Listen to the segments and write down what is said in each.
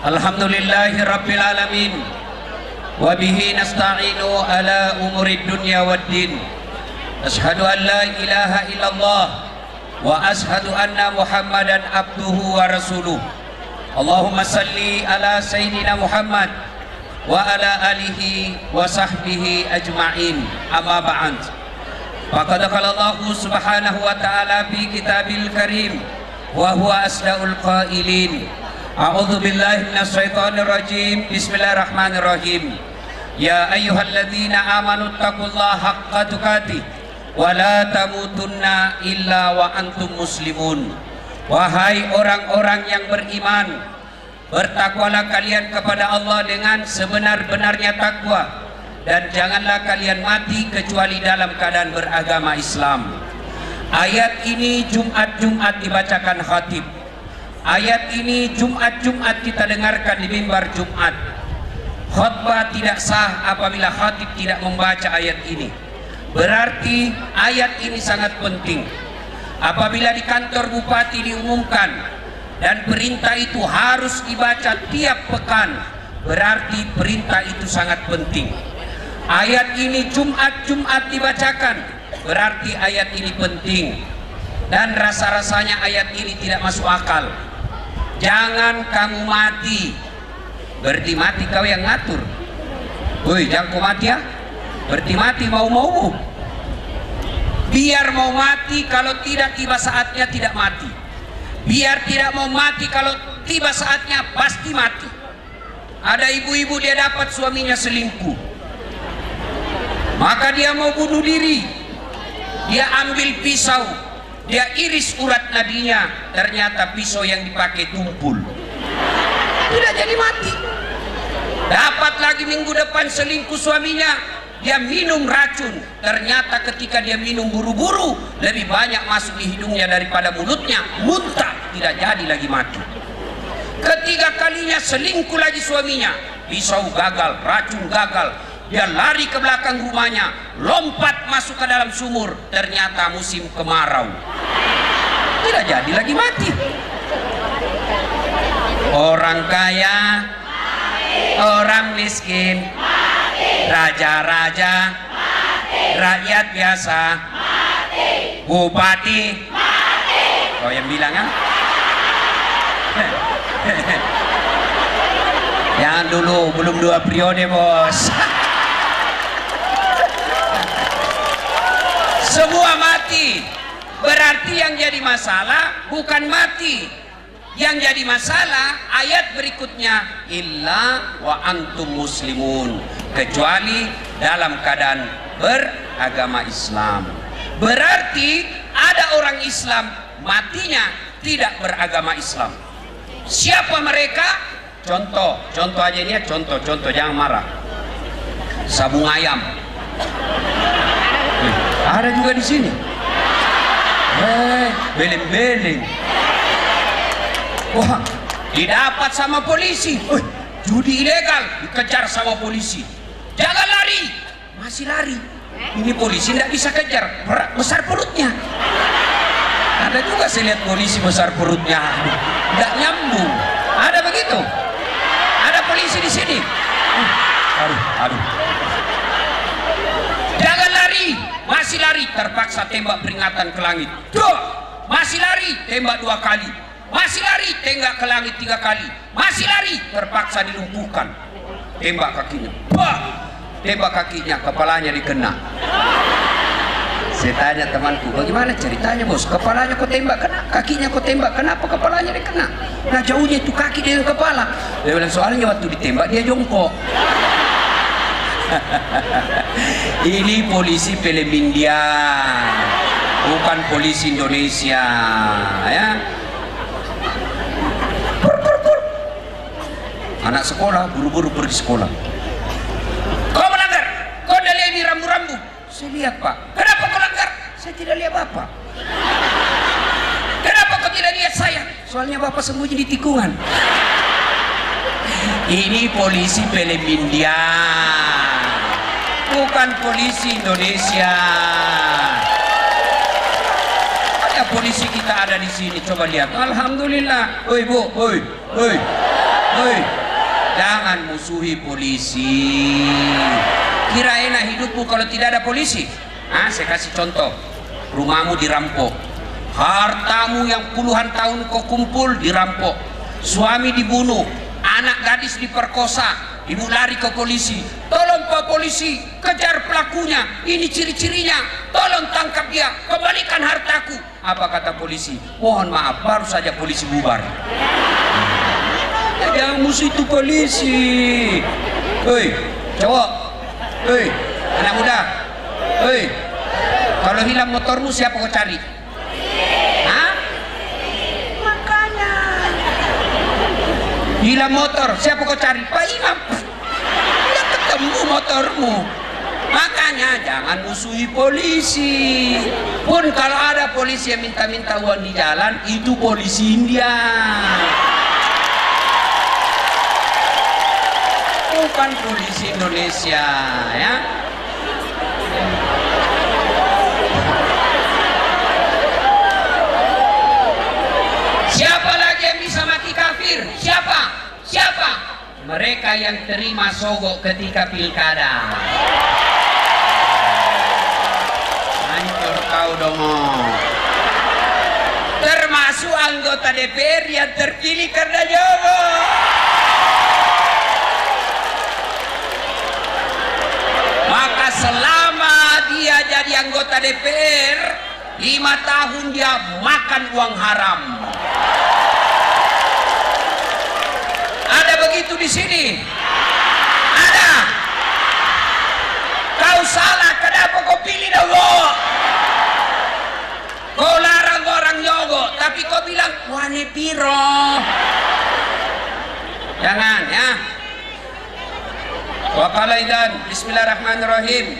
Alhamdulillahi rabbil alamin. Wa bihi nasta'inu ala umuri dunya waddin. Ashhadu an la ilaha illallah wa ashhadu anna Muhammadan abduhu wa rasuluh. Allahumma salli ala sayyidina Muhammad wa ala alihi wa sahbihi ajma'in. Amma ba'd. Faqad qala Allah subhanahu wa ta'ala fi kitabil karim wa huwa asdaul qailin. A'udzu billahi minasyaitonir rajim. Bismillahirrahmanirrahim. Ya ayyuhalladzina amanu taqullaha haqqa tuqatih wa la tamutunna illa wa antum muslimun. Wahai orang-orang yang beriman, bertakwalah kalian kepada Allah dengan sebenar-benarnya takwa, dan janganlah kalian mati kecuali dalam keadaan beragama Islam. Ayat ini Jumat-Jumat dibacakan khatib. Ayat ini Jumat-Jumat kita dengarkan di mimbar Jumat. Khutbah tidak sah apabila khatib tidak membaca ayat ini. Berarti ayat ini sangat penting. Apabila di kantor bupati diumumkan dan perintah itu harus dibaca tiap pekan, berarti perintah itu sangat penting. Ayat ini Jumat-Jumat dibacakan, berarti ayat ini penting. Dan rasa-rasanya ayat ini tidak masuk akal. Jangan kamu mati. Berarti mati kau yang ngatur. Woi, jangan kau mati ya. Berarti mati mau-maumu. Biar mau mati, kalau tidak tiba saatnya tidak mati. Biar tidak mau mati, kalau tiba saatnya pasti mati. Ada ibu-ibu dia dapat suaminya selingkuh, maka dia mau bunuh diri. Dia ambil pisau, dia iris urat nadinya, ternyata pisau yang dipakai tumpul. Tidak jadi mati. Dapat lagi minggu depan selingkuh suaminya, dia minum racun, ternyata ketika dia minum buru-buru lebih banyak masuk di hidungnya daripada mulutnya, muntah, tidak jadi lagi mati. Ketiga kalinya selingkuh lagi suaminya, pisau gagal, racun gagal, dia lari ke belakang rumahnya, lompat masuk ke dalam sumur, ternyata musim kemarau, tidak jadi lagi mati. Orang kaya, orang miskin, raja-raja, rakyat biasa, bupati, kau yang bilang kan? Jangan dulu, belum 2 periode bos. Semua mati. Berarti yang jadi masalah bukan mati. Yang jadi masalah ayat berikutnya, illa wa antum muslimun, kecuali dalam keadaan beragama Islam. Berarti ada orang Islam matinya tidak beragama Islam. Siapa mereka? Contoh aja ini ya, contoh, jangan marah. Sabung ayam. Ada juga di sini. Beleng-beleng. Wah, didapat sama polisi. Judi ilegal, dikejar sama polisi. Jangan lari, masih lari. Ini polisi tidak bisa kejar, besar perutnya. Ada juga saya lihat polisi besar perutnya, tidak nyambung. Ada begitu? Ada polisi di sini. Aduh. Jangan lari, masih lari, terpaksa tembak peringatan ke langit. Masih lari, tembak 2 kali. Masih lari, tembak ke langit 3 kali. Masih lari, terpaksa dilumpuhkan. Tembak kakinya. Tembak kakinya, kepalanya dikena. Saya tanya temanku, bagaimana ceritanya bos? Kepalanya kau tembak kena, kakinya kau tembak, kenapa kepalanya dikena? Nah jauhnya itu kaki dari kepala. Dia bilang soalnya waktu ditembak dia jongkok. Ini polisi film India, bukan polisi Indonesia ya. Anak sekolah buru-buru pergi sekolah. Kau melanggar, kau dah lihat ini rambu-rambu. Saya lihat pak. Kenapa kau langgar? Saya tidak lihat bapak. Kenapa kau tidak lihat saya? Soalnya bapak sembunyi di tikungan. Ini polisi film India, bukan polisi Indonesia. Ada polisi kita ada di sini, coba lihat. Alhamdulillah. Oi bu, oi, oi, oi. Jangan musuhi polisi. Kira enak hidupmu kalau tidak ada polisi? Saya kasih contoh. Rumahmu dirampok, hartamu yang puluhan tahun kau kumpul dirampok, suami dibunuh, anak gadis diperkosa, ibu lari ke polisi. Tolong Pak Polisi, kejar pelakunya, ini ciri-cirinya, tolong tangkap dia, kembalikan hartaku. Apa kata polisi? Mohon maaf, baru saja polisi bubar. Jangan musuh itu polisi. Hei cowok, hei anak muda, hei, kalau hilang motormu siapa kau cari? Hah? Makanya hilang motor siapa kau cari? Pak Imam. Udah ketemu motormu. Makanya jangan musuhi polisi. Pun kalau ada polisi yang minta-minta uang di jalan, itu polisi India, bukan polisi Indonesia, ya. Siapa lagi yang bisa mati kafir? Siapa? Siapa? Mereka yang terima sogok ketika pilkada. Hancur kau dong. Termasuk anggota DPR yang terpilih karena nyogok. Maka selama dia jadi anggota DPR 5 tahun dia makan uang haram. Ada begitu di sini? Ada. Kau salah, kenapa kau pilih nyogok? Kau larang orang nyogok, tapi kau bilang wane piro. Jangan ya. Wa qala idzan bismillahirrahmanirrahim.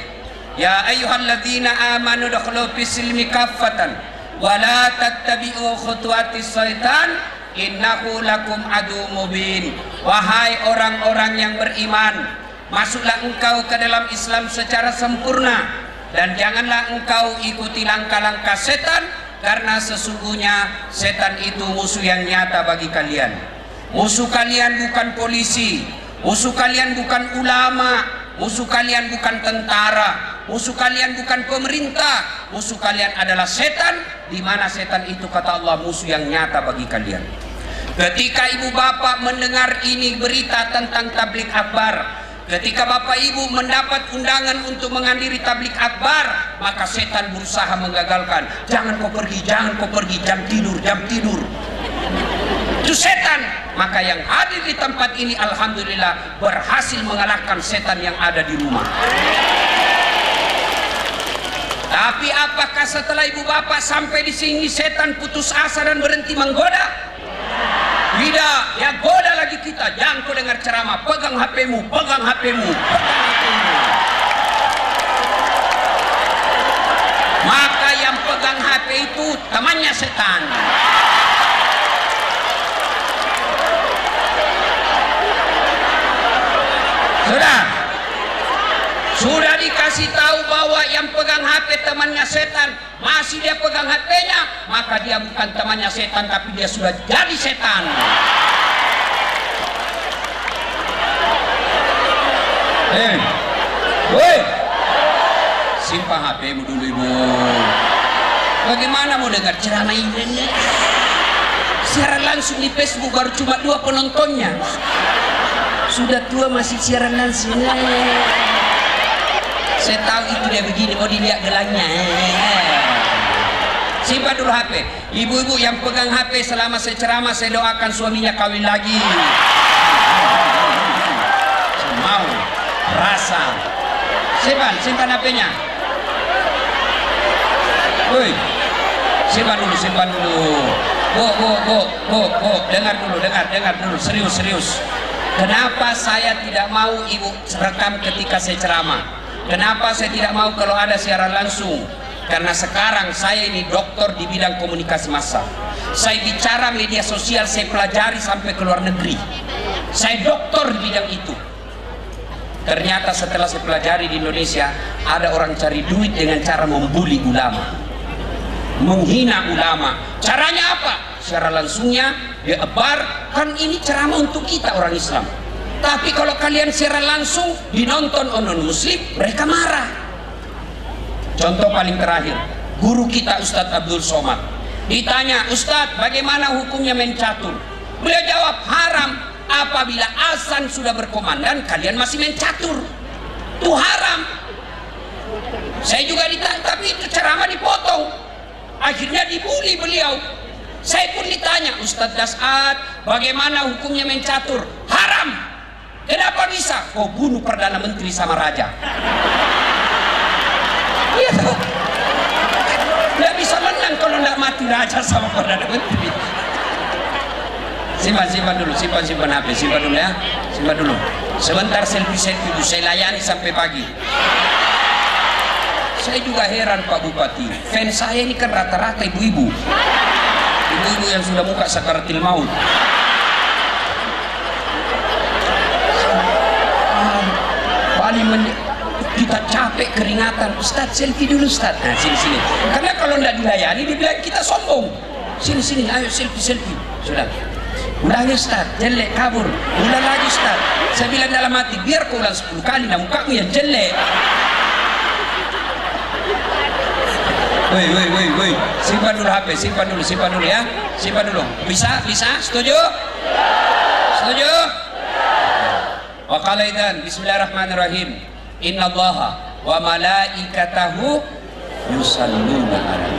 Ya ayyuhalladzina amanu dukhulu fis-silmi kaffatan wa la tattabi'u khutuwatis syaitan innahu lakum adu mubin. Wahai orang-orang yang beriman, masuklah engkau ke dalam Islam secara sempurna dan janganlah engkau ikuti langkah-langkah setan, karena sesungguhnya setan itu musuh yang nyata bagi kalian. Musuh kalian bukan polisi, musuh kalian bukan ulama, musuh kalian bukan tentara, musuh kalian bukan pemerintah, musuh kalian adalah setan, di mana setan itu kata Allah musuh yang nyata bagi kalian. Ketika ibu bapak mendengar ini berita tentang tabligh akbar, ketika bapak ibu mendapat undangan untuk menghadiri tabligh akbar, maka setan berusaha menggagalkan. Jangan kau pergi, jangan kau pergi, jam tidur, jam tidur. Itu setan. Maka yang hadir di tempat ini alhamdulillah berhasil mengalahkan setan yang ada di rumah. Tapi apakah setelah ibu bapak sampai di sini setan putus asa dan berhenti menggoda? Tidak, ya goda lagi kita. Jangan kau dengar ceramah, pegang HP-mu, pegang HP-mu, pegang HP-mu. Maka yang pegang HP itu temannya setan. Sudah dikasih tahu bahwa yang pegang HP temannya setan, masih dia pegang HP-nya, maka dia bukan temannya setan, tapi dia sudah jadi setan. Woi, simpan HP-mu dulu ibu. Bagaimana mau dengar ceramah ini? Siaran langsung di Facebook baru cuma 2 penontonnya. Sudah tua masih siaran langsung. Saya tahu itu dia begini, mau dilihat gelangnya. Simpan dulu HP. Ibu-ibu yang pegang HP selama saya ceramah, saya doakan suaminya kawin lagi. Mau rasa. Simpan HP-nya. Woi, simpan dulu. Bu, dengar dulu, serius. Kenapa saya tidak mau ibu rekam ketika saya ceramah? Kenapa saya tidak mau kalau ada siaran langsung? Karena sekarang saya ini doktor di bidang komunikasi massa. Saya bicara media sosial, saya pelajari sampai ke luar negeri. Saya doktor di bidang itu. Ternyata setelah saya pelajari di Indonesia, ada orang cari duit dengan cara membuli ulama. menghina ulama. Caranya apa? Secara langsungnya dia ebar, kan ini ceramah untuk kita orang Islam. Tapi kalau kalian secara langsung dinonton non muslim, mereka marah. Contoh paling terakhir, guru kita Ustadz Abdul Somad ditanya, Ustadz bagaimana hukumnya main catur? Beliau jawab, haram. Apabila azan sudah berkomandan kalian masih main catur, itu haram. Saya juga ditanya, tapi itu ceramah dipotong, akhirnya dibully beliau. Saya pun ditanya, Ustadz Das'ad bagaimana hukumnya main catur? Haram. Kenapa bisa? Kau bunuh Perdana Menteri sama Raja. Iya tuh. Nggak bisa menang kalau nggak mati Raja sama Perdana Menteri. Simpan dulu, simpan HP, simpan dulu ya. Simpan dulu. Sebentar selfie dulu, saya layani sampai pagi. Saya juga heran Pak Bupati, fans saya ini kan rata-rata ibu-ibu. Ibu-ibu yang sudah muka sakaratil maut. Kita capek keringatan, Ustadz selfie dulu Ustadz. Nah sini. Karena kalau nggak dilayani dibilang kita sombong. Sini, ayo selfie. Sudah. Udah ya Ustadz, jelek kabur. Udah lagi Ustadz. Saya bilang dalam hati, biar kau ulang 10 kali dan mukamu yang jelek. Woi. Simpan dulu HP, simpan dulu ya. Simpan dulu. Bisa? Setuju? Setuju? Wa qala idzan bismillahirrahmanirrahim. Innallaha wa malaikatahu yusalluna 'alan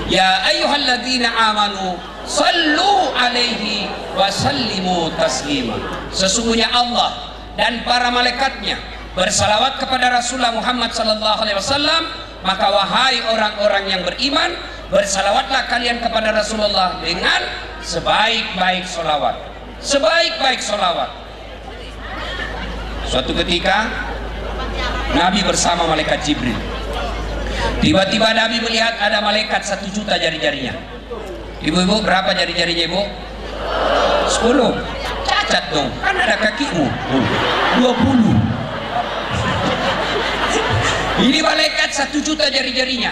ya ayyuhalladzina amanu sallu 'alaihi wa sallimu taslima. Sesungguhnya Allah dan para malaikatnya bersalawat kepada Rasulullah Muhammad sallallahu alaihi wasallam. Maka wahai orang-orang yang beriman, bersalawatlah kalian kepada Rasulullah dengan sebaik-baik solawat. Suatu ketika Nabi bersama malaikat Jibril. Tiba-tiba Nabi melihat ada malaikat 1 juta jari-jarinya. Ibu-ibu berapa jari-jarinya ibu? 10. Cacat dong, kan ada kakimu 20. Ini malaikat 1 juta jari-jarinya.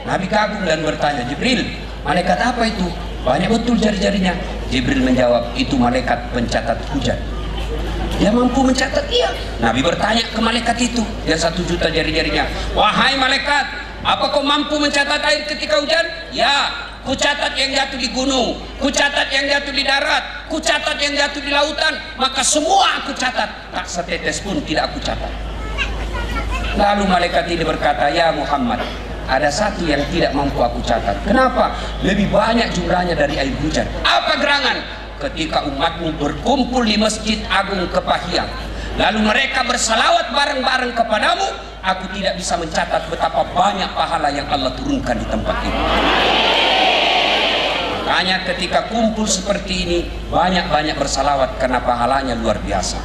Nabi kagum dan bertanya, Jibril, malaikat apa itu? Banyak betul jari-jarinya. Jibril menjawab, itu malaikat pencatat hujan. Dia mampu mencatat, iya. Nabi bertanya ke malaikat itu yang 1 juta jari-jarinya, wahai malaikat, apa kau mampu mencatat air ketika hujan? Ya, ku catat yang jatuh di gunung, ku catat yang jatuh di darat, ku catat yang jatuh di lautan, maka semua aku catat, tak setetes pun tidak aku catat. Lalu malaikat ini berkata, ya Muhammad, ada satu yang tidak mampu aku catat. Kenapa? Lebih banyak jumlahnya dari air hujan. Apa gerangan? Ketika umatmu berkumpul di Masjid Agung Kepahyang, lalu mereka bersalawat bareng-bareng kepadamu, aku tidak bisa mencatat betapa banyak pahala yang Allah turunkan di tempat ini. Makanya ketika kumpul seperti ini, banyak-banyak bersalawat karena pahalanya luar biasa.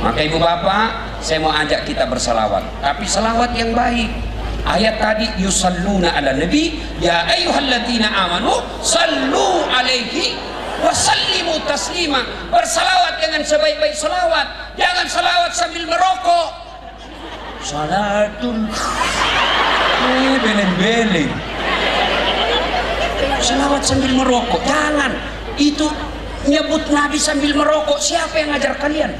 Maka ibu bapak, saya mau ajak kita bersalawat, tapi salawat yang baik. Ayat tadi, yusalluna ala nabi ya ayyuhalladzina amanu sallu alaihi wasallimu taslima. Bersalawat dengan sebaik-baik salawat. Jangan salawat sambil merokok. Salatul beleng-beleng. Salawat sambil merokok, jangan. Itu nyebut Nabi sambil merokok. Siapa yang ngajar kalian?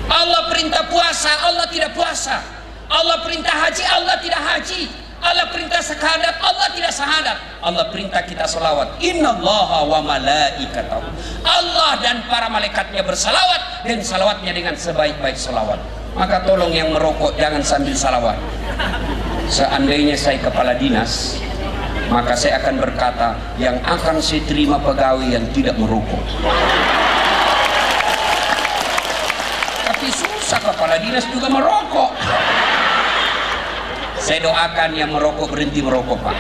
Allah perintah puasa, Allah tidak puasa. Allah perintah haji, Allah tidak haji. Allah perintah syahadat, Allah tidak syahadat. Allah perintah kita salawat. Innallaha wa malaikatahu. Allah dan para malaikatnya bersalawat, dan salawatnya dengan sebaik-baik salawat. Maka tolong yang merokok jangan sambil salawat. Seandainya saya kepala dinas, maka saya akan berkata, yang akan saya terima pegawai yang tidak merokok. Tapi susah, kepala dinas juga merokok. Saya doakan yang merokok berhenti merokok, Pak.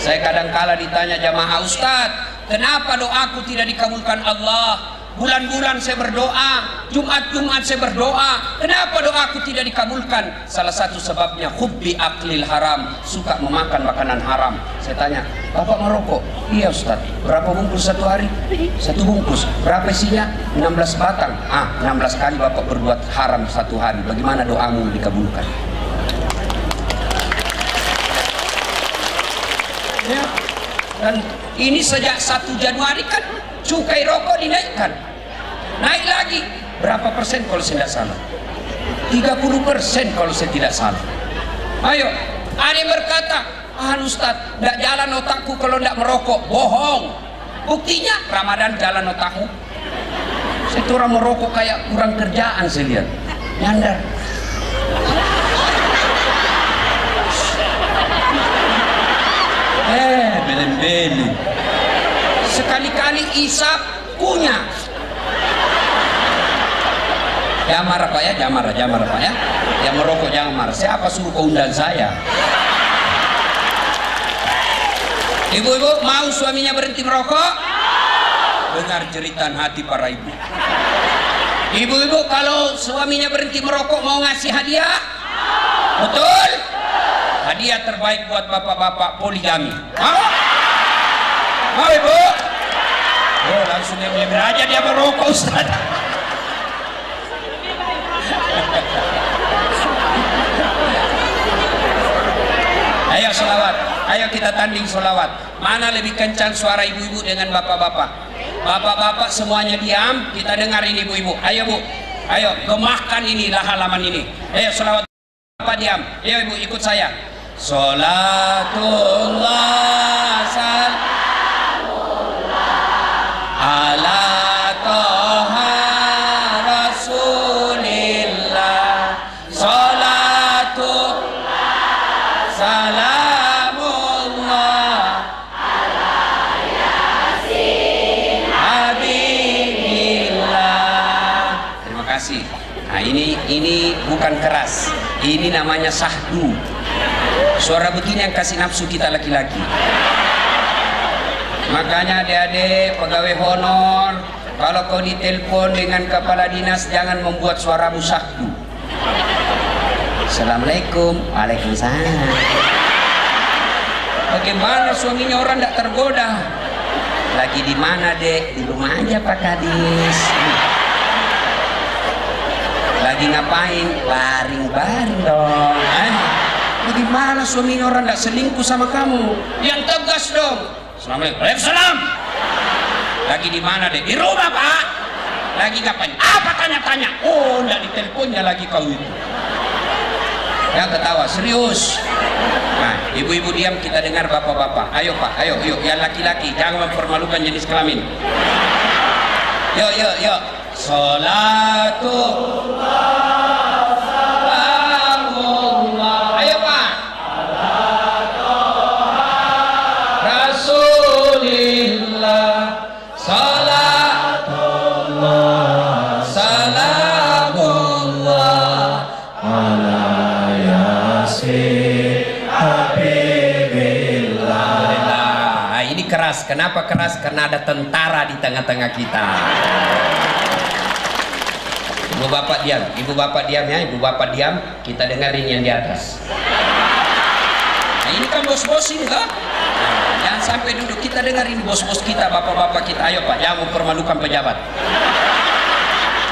Saya kadang-kala ditanya jamaah, Ustadz, kenapa doaku tidak dikabulkan Allah? Bulan-bulan saya berdoa, Jumat-Jumat saya berdoa, kenapa doaku tidak dikabulkan? Salah satu sebabnya hubbi aklil haram, suka memakan makanan haram. Saya tanya, Bapak merokok? Iya Ustadz. Berapa bungkus satu hari? 1 bungkus. Berapa isinya? 16 batang. 16 kali Bapak berbuat haram satu hari. Bagaimana doamu dikabulkan? Dan ini sejak 1 Januari kan cukai rokok dinaikkan. Naik lagi berapa persen kalau saya tidak salah? 30% kalau saya tidak salah. Ayo, ada yang berkata, Ustaz, tidak jalan otakku kalau tidak merokok. Bohong. Buktinya Ramadan jalan otakmu. Saya tuh orang merokok kayak kurang kerjaan saya lihat. Nyandar. Belen-belen. Sekali-kali isap kunyah. Jangan marah Pak ya, jangan marah Pak ya. Yang merokok jangan marah. Siapa suruh kau undang saya? Ibu-ibu mau suaminya berhenti merokok? Dengar jeritan hati para ibu. Ibu-ibu kalau suaminya berhenti merokok mau ngasih hadiah? Betul? Hadiah terbaik buat bapak-bapak poligami. Mau? Mau ibu? Oh langsung dia beli aja dia merokok Ustaz. Ayo sholawat, ayo kita tanding sholawat. Mana lebih kencang suara ibu-ibu dengan bapak-bapak? Bapak-bapak semuanya diam, kita dengarin ibu-ibu. Ayo bu, ayo gemahkan inilah halaman ini. Ayo sholawat. Bapak diam, ayo ibu ikut saya. Sholatullah salamullah ala toha rasulillah. Sholatullah salamullah ala yasin habibillah. Terima kasih. Nah ini bukan keras, ini namanya sahdu. Suara begini yang kasih nafsu kita laki-laki. Makanya adik-adik pegawai honor, kalau kau ditelepon dengan kepala dinas jangan membuat suaramu sahdu. Assalamualaikum. Waalaikumsalam. Bagaimana suaminya orang tidak tergoda? Lagi di mana dek? Di rumah aja Pak Kadis. Lagi ngapain? Baring-baring dong. Bagaimana suaminya orang tidak selingkuh sama kamu? Yang tegas dong. Assalamualaikum. Waalaikumsalam. Lagi di mana dek? Di rumah Pak. Lagi ngapain? Apa tanya-tanya? Oh, tidak diteleponnya lagi kau itu. Ya ketawa serius. Nah, ibu-ibu diam, kita dengar bapak-bapak. Ayo Pak, ayo, yuk, yang laki-laki jangan mempermalukan jenis kelamin. Yuk, yuk, yuk. Sholatullah salamullah. Ayo Pak. Ala toha rasulillah. Sholatullah salamullah ala yasin habibillah. Nah, ini keras. Kenapa keras? Karena ada tentara di tengah-tengah kita. Ibu bapak diam, ibu bapak diam ya, ibu bapak diam. Kita dengerin yang di atas. Nah ini kan bos-bos ini kan? Nah, jangan sampai duduk, kita dengerin bos-bos kita, bapak-bapak kita. Ayo Pak, jangan mempermalukan pejabat.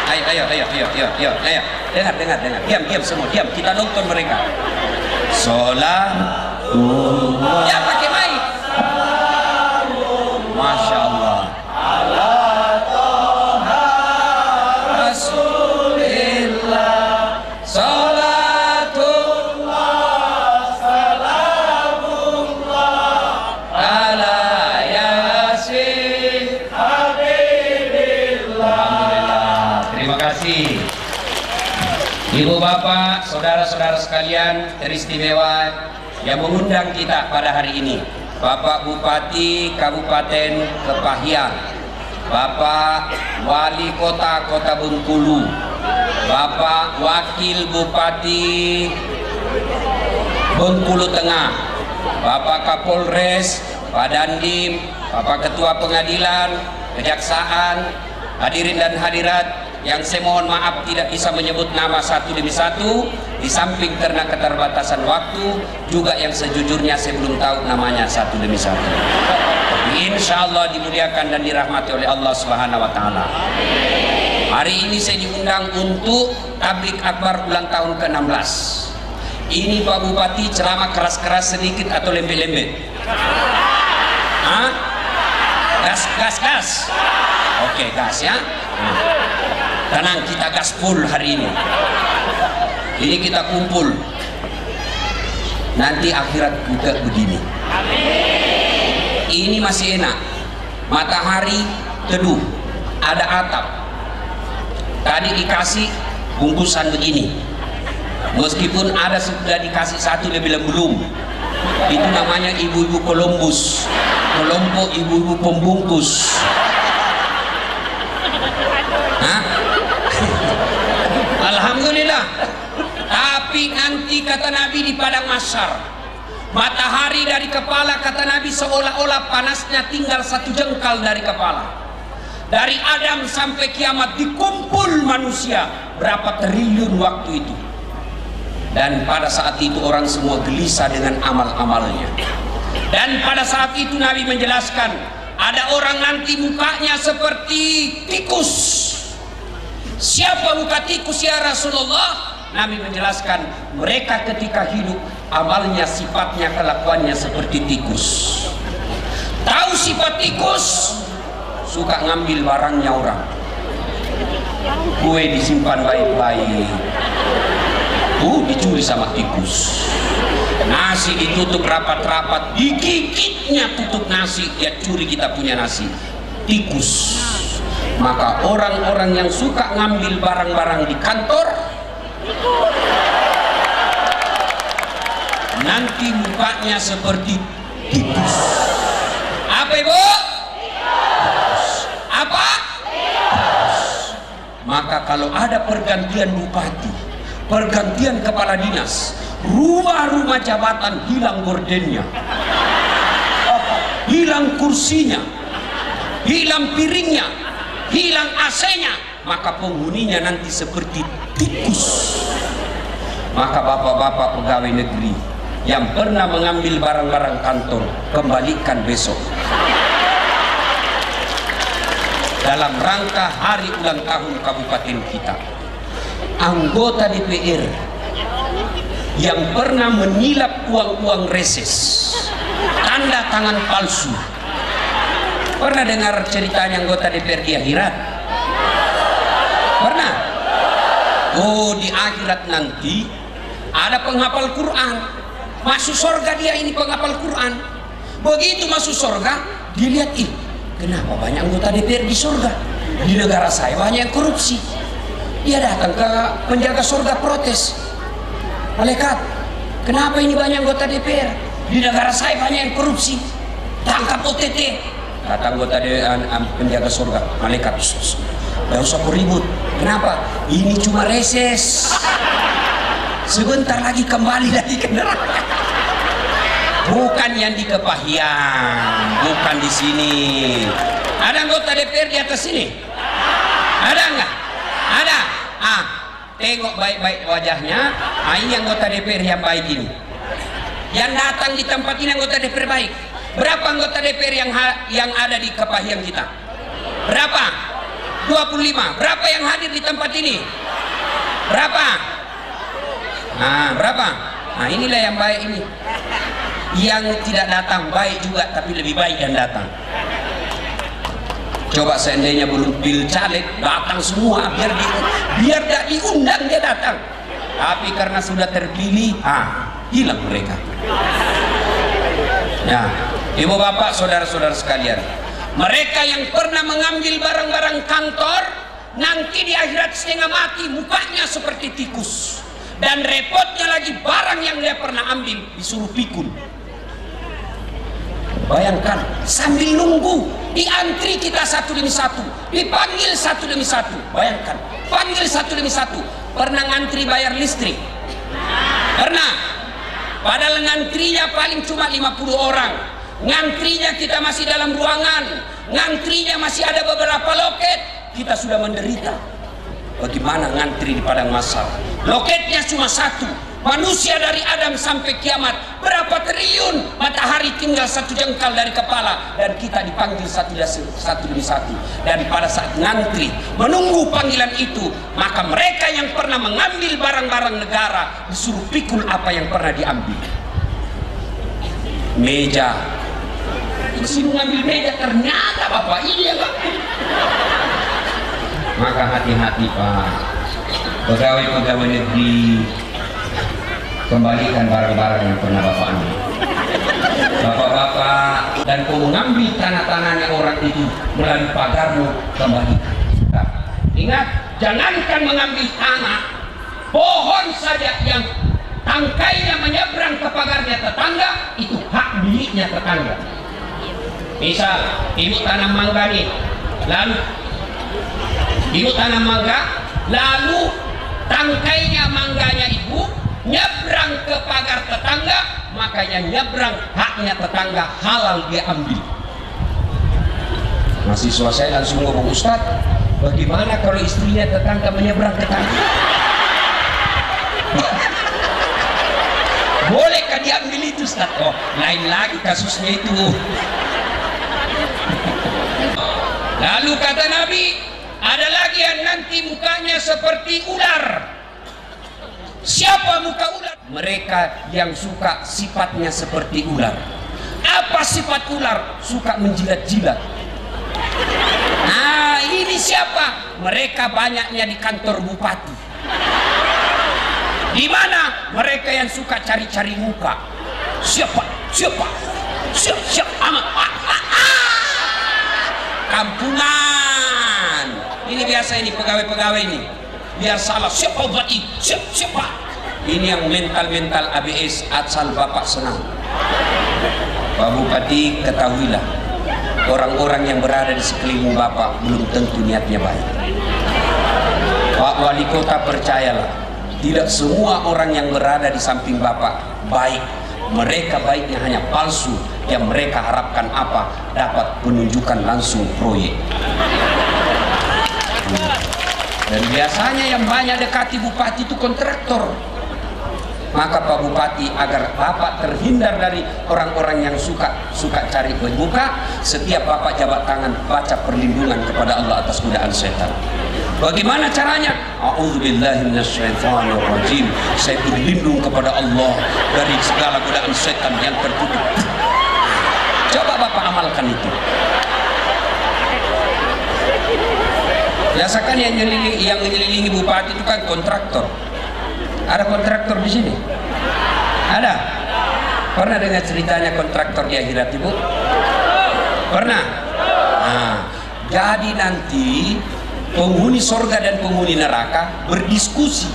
Ayo, ayo, ayo, ayo, ayo, ayo, ayo. Dengar, dengar, dengar. Diam, diam semua, diam. Kita nonton mereka. Sholatullah. Ya pakai mic. Masya Allah. Ibu bapak, saudara-saudara sekalian teristimewa yang mengundang kita pada hari ini, Bapak Bupati Kabupaten Kepahyang, Bapak Wali Kota Kota Bengkulu, Bapak Wakil Bupati Bengkulu Tengah, Bapak Kapolres, Pak Dandim, Bapak Ketua Pengadilan, Kejaksaan, hadirin dan hadirat yang saya mohon maaf tidak bisa menyebut nama satu demi satu, di samping karena keterbatasan waktu, juga yang sejujurnya saya belum tahu namanya satu demi satu. Insya Allah dimuliakan dan dirahmati oleh Allah Subhanahu Wa Taala. Hari ini saya diundang untuk tablik akbar ulang tahun ke-16. Ini Pak Bupati ceramah keras-keras sedikit atau lembek-lembek? Hah? Gas. Oke, gas ya. Tenang, kita gas full hari ini. Ini kita kumpul. Nanti akhirat juga begini. Ini masih enak. Matahari teduh, ada atap. Tadi dikasih bungkusan begini. Meskipun ada sudah dikasih satu, dia bilang belum. Itu namanya ibu-ibu Columbus, kelompok ibu-ibu pembungkus. Hah? Alhamdulillah. Tapi nanti kata Nabi di padang mahsyar, matahari dari kepala, kata Nabi, seolah-olah panasnya tinggal 1 jengkal dari kepala. Dari Adam sampai kiamat dikumpul manusia berapa triliun waktu itu. Dan pada saat itu orang semua gelisah dengan amal-amalnya. Dan pada saat itu Nabi menjelaskan, ada orang nanti mukanya seperti tikus. Siapa muka tikus ya Rasulullah? Nabi menjelaskan, mereka ketika hidup amalnya, sifatnya, kelakuannya seperti tikus. Tahu sifat tikus? Suka ngambil barangnya orang. Kue disimpan baik-baik, dicuri sama tikus. Nasi ditutup rapat-rapat, digigitnya tutup nasi, dia curi kita punya nasi. Tikus. Maka orang-orang yang suka ngambil barang-barang di kantor nanti mukanya seperti tikus. Apa ibu? Apa? Maka kalau ada pergantian bupati, pergantian kepala dinas, rumah-rumah jabatan hilang gordennya, hilang kursinya, hilang piringnya, hilang AC-nya, maka penghuninya nanti seperti tikus. Maka bapak-bapak pegawai negeri yang pernah mengambil barang-barang kantor, kembalikan besok dalam rangka hari ulang tahun kabupaten kita. Anggota DPR yang pernah menilap uang-uang reses, tanda tangan palsu. Pernah dengar ceritanya anggota DPR di akhirat? Pernah? Oh, di akhirat nanti ada penghafal Quran. Masuk surga dia, ini penghafal Quran. Begitu masuk surga, dilihat, kenapa banyak anggota DPR di surga? Di negara saya banyak yang korupsi. Dia datang ke penjaga surga protes. Malaikat, kenapa ini banyak anggota DPR? Di negara saya banyak yang korupsi. Tangkap OTT. Kata anggota penjaga surga, malaikat, gak usah ribut. Kenapa? Ini cuma reses. Sebentar lagi kembali lagi ke neraka. Bukan yang di Kepahyang, bukan di sini. Ada anggota DPR di atas sini? Ada nggak? Ada. Tengok baik-baik wajahnya. Ini anggota DPR yang baik ini. Yang datang di tempat ini anggota DPR baik. Berapa anggota DPR yang ada di Kepahyang kita? Berapa? 25. Berapa yang hadir di tempat ini? Berapa? Berapa? Inilah yang baik ini. Yang tidak datang baik juga, tapi lebih baik yang datang. Coba seandainya belum pil caleg, datang semua, biar tidak diundang dia datang. Tapi karena sudah terpilih, hilang mereka. Nah, ibu bapak, saudara-saudara sekalian, mereka yang pernah mengambil barang-barang kantor, nanti di akhirat setengah mati, mukanya seperti tikus. Dan repotnya lagi, barang yang dia pernah ambil disuruh pikul. Bayangkan, sambil nunggu, diantri kita satu demi satu, dipanggil satu demi satu. Bayangkan, panggil satu demi satu. Pernah ngantri bayar listrik? Pernah? Padahal ngantrinya paling cuma 50 orang. Ngantrinya kita masih dalam ruangan, ngantrinya masih ada beberapa loket. Kita sudah menderita. Bagaimana ngantri di padang mahsyar? Loketnya cuma satu. Manusia dari Adam sampai kiamat berapa triliun, matahari tinggal 1 jengkal dari kepala, dan kita dipanggil satu demi satu. Dan pada saat ngantri menunggu panggilan itu, maka mereka yang pernah mengambil barang-barang negara disuruh pikul apa yang pernah diambil. Meja bersih mengambil meja, ternyata bapak ini yang nggak. Maka hati-hati Pak, pegawai-pegawai negeri, kembalikan barang-barang yang pernah bapak ambil. Bapak-bapak dan kau mengambil tanah-tanahnya orang itu melalui pagarmu, kembalikan. Nah, ingat, jangankan mengambil tanah, pohon saja yang tangkainya menyeberang ke pagarnya tetangga, itu hak miliknya tetangga. Misal, ibu tanam mangga nih, lalu ibu tanam mangga, lalu tangkainya mangganya ibu nyebrang ke pagar tetangga, makanya nyebrang haknya tetangga, halal dia ambil. Mahasiswa saya langsung ngomong, Ustaz, bagaimana kalau istrinya tetangga menyeberang ke tanah? Bolehkah diambil itu, Ustaz? Oh, lain lagi kasusnya itu. Lalu kata Nabi, ada lagi yang nanti mukanya seperti ular. Siapa muka ular? Mereka yang suka sifatnya seperti ular. Apa sifat ular? Suka menjilat-jilat. Nah, ini siapa? Mereka banyaknya di kantor bupati. Di mana? Mereka yang suka cari-cari muka. Siapa? Amat. Kampungan. Ini biasa, ini pegawai-pegawai ini. Biar salah, siapa buat ini? Siapa? Ini yang mental-mental ABS, asal bapak senang. Pak Bupati, ketahuilah, orang-orang yang berada di sekeliling bapak belum tentu niatnya baik. Pak Wali Kota, percayalah, tidak semua orang yang berada di samping bapak baik. Mereka baiknya hanya palsu, yang mereka harapkan apa? Dapat penunjukan langsung proyek. Dan biasanya yang banyak dekati bupati itu kontraktor. Maka Pak Bupati, agar bapak terhindar dari orang-orang yang suka cari muka, setiap bapak jabat tangan baca perlindungan kepada Allah atas godaan setan. Bagaimana caranya? A'udzubillahi minasyaitonirrajim. Saya berlindung kepada Allah dari segala godaan setan yang tertutup. Coba bapak amalkan itu. Biasakan yang menyelilingi bupati itu kan kontraktor. Ada kontraktor di sini? Ada? Pernah dengar ceritanya kontraktor di akhirat, Ibu? Pernah? Nah, jadi nanti penghuni sorga dan penghuni neraka berdiskusi.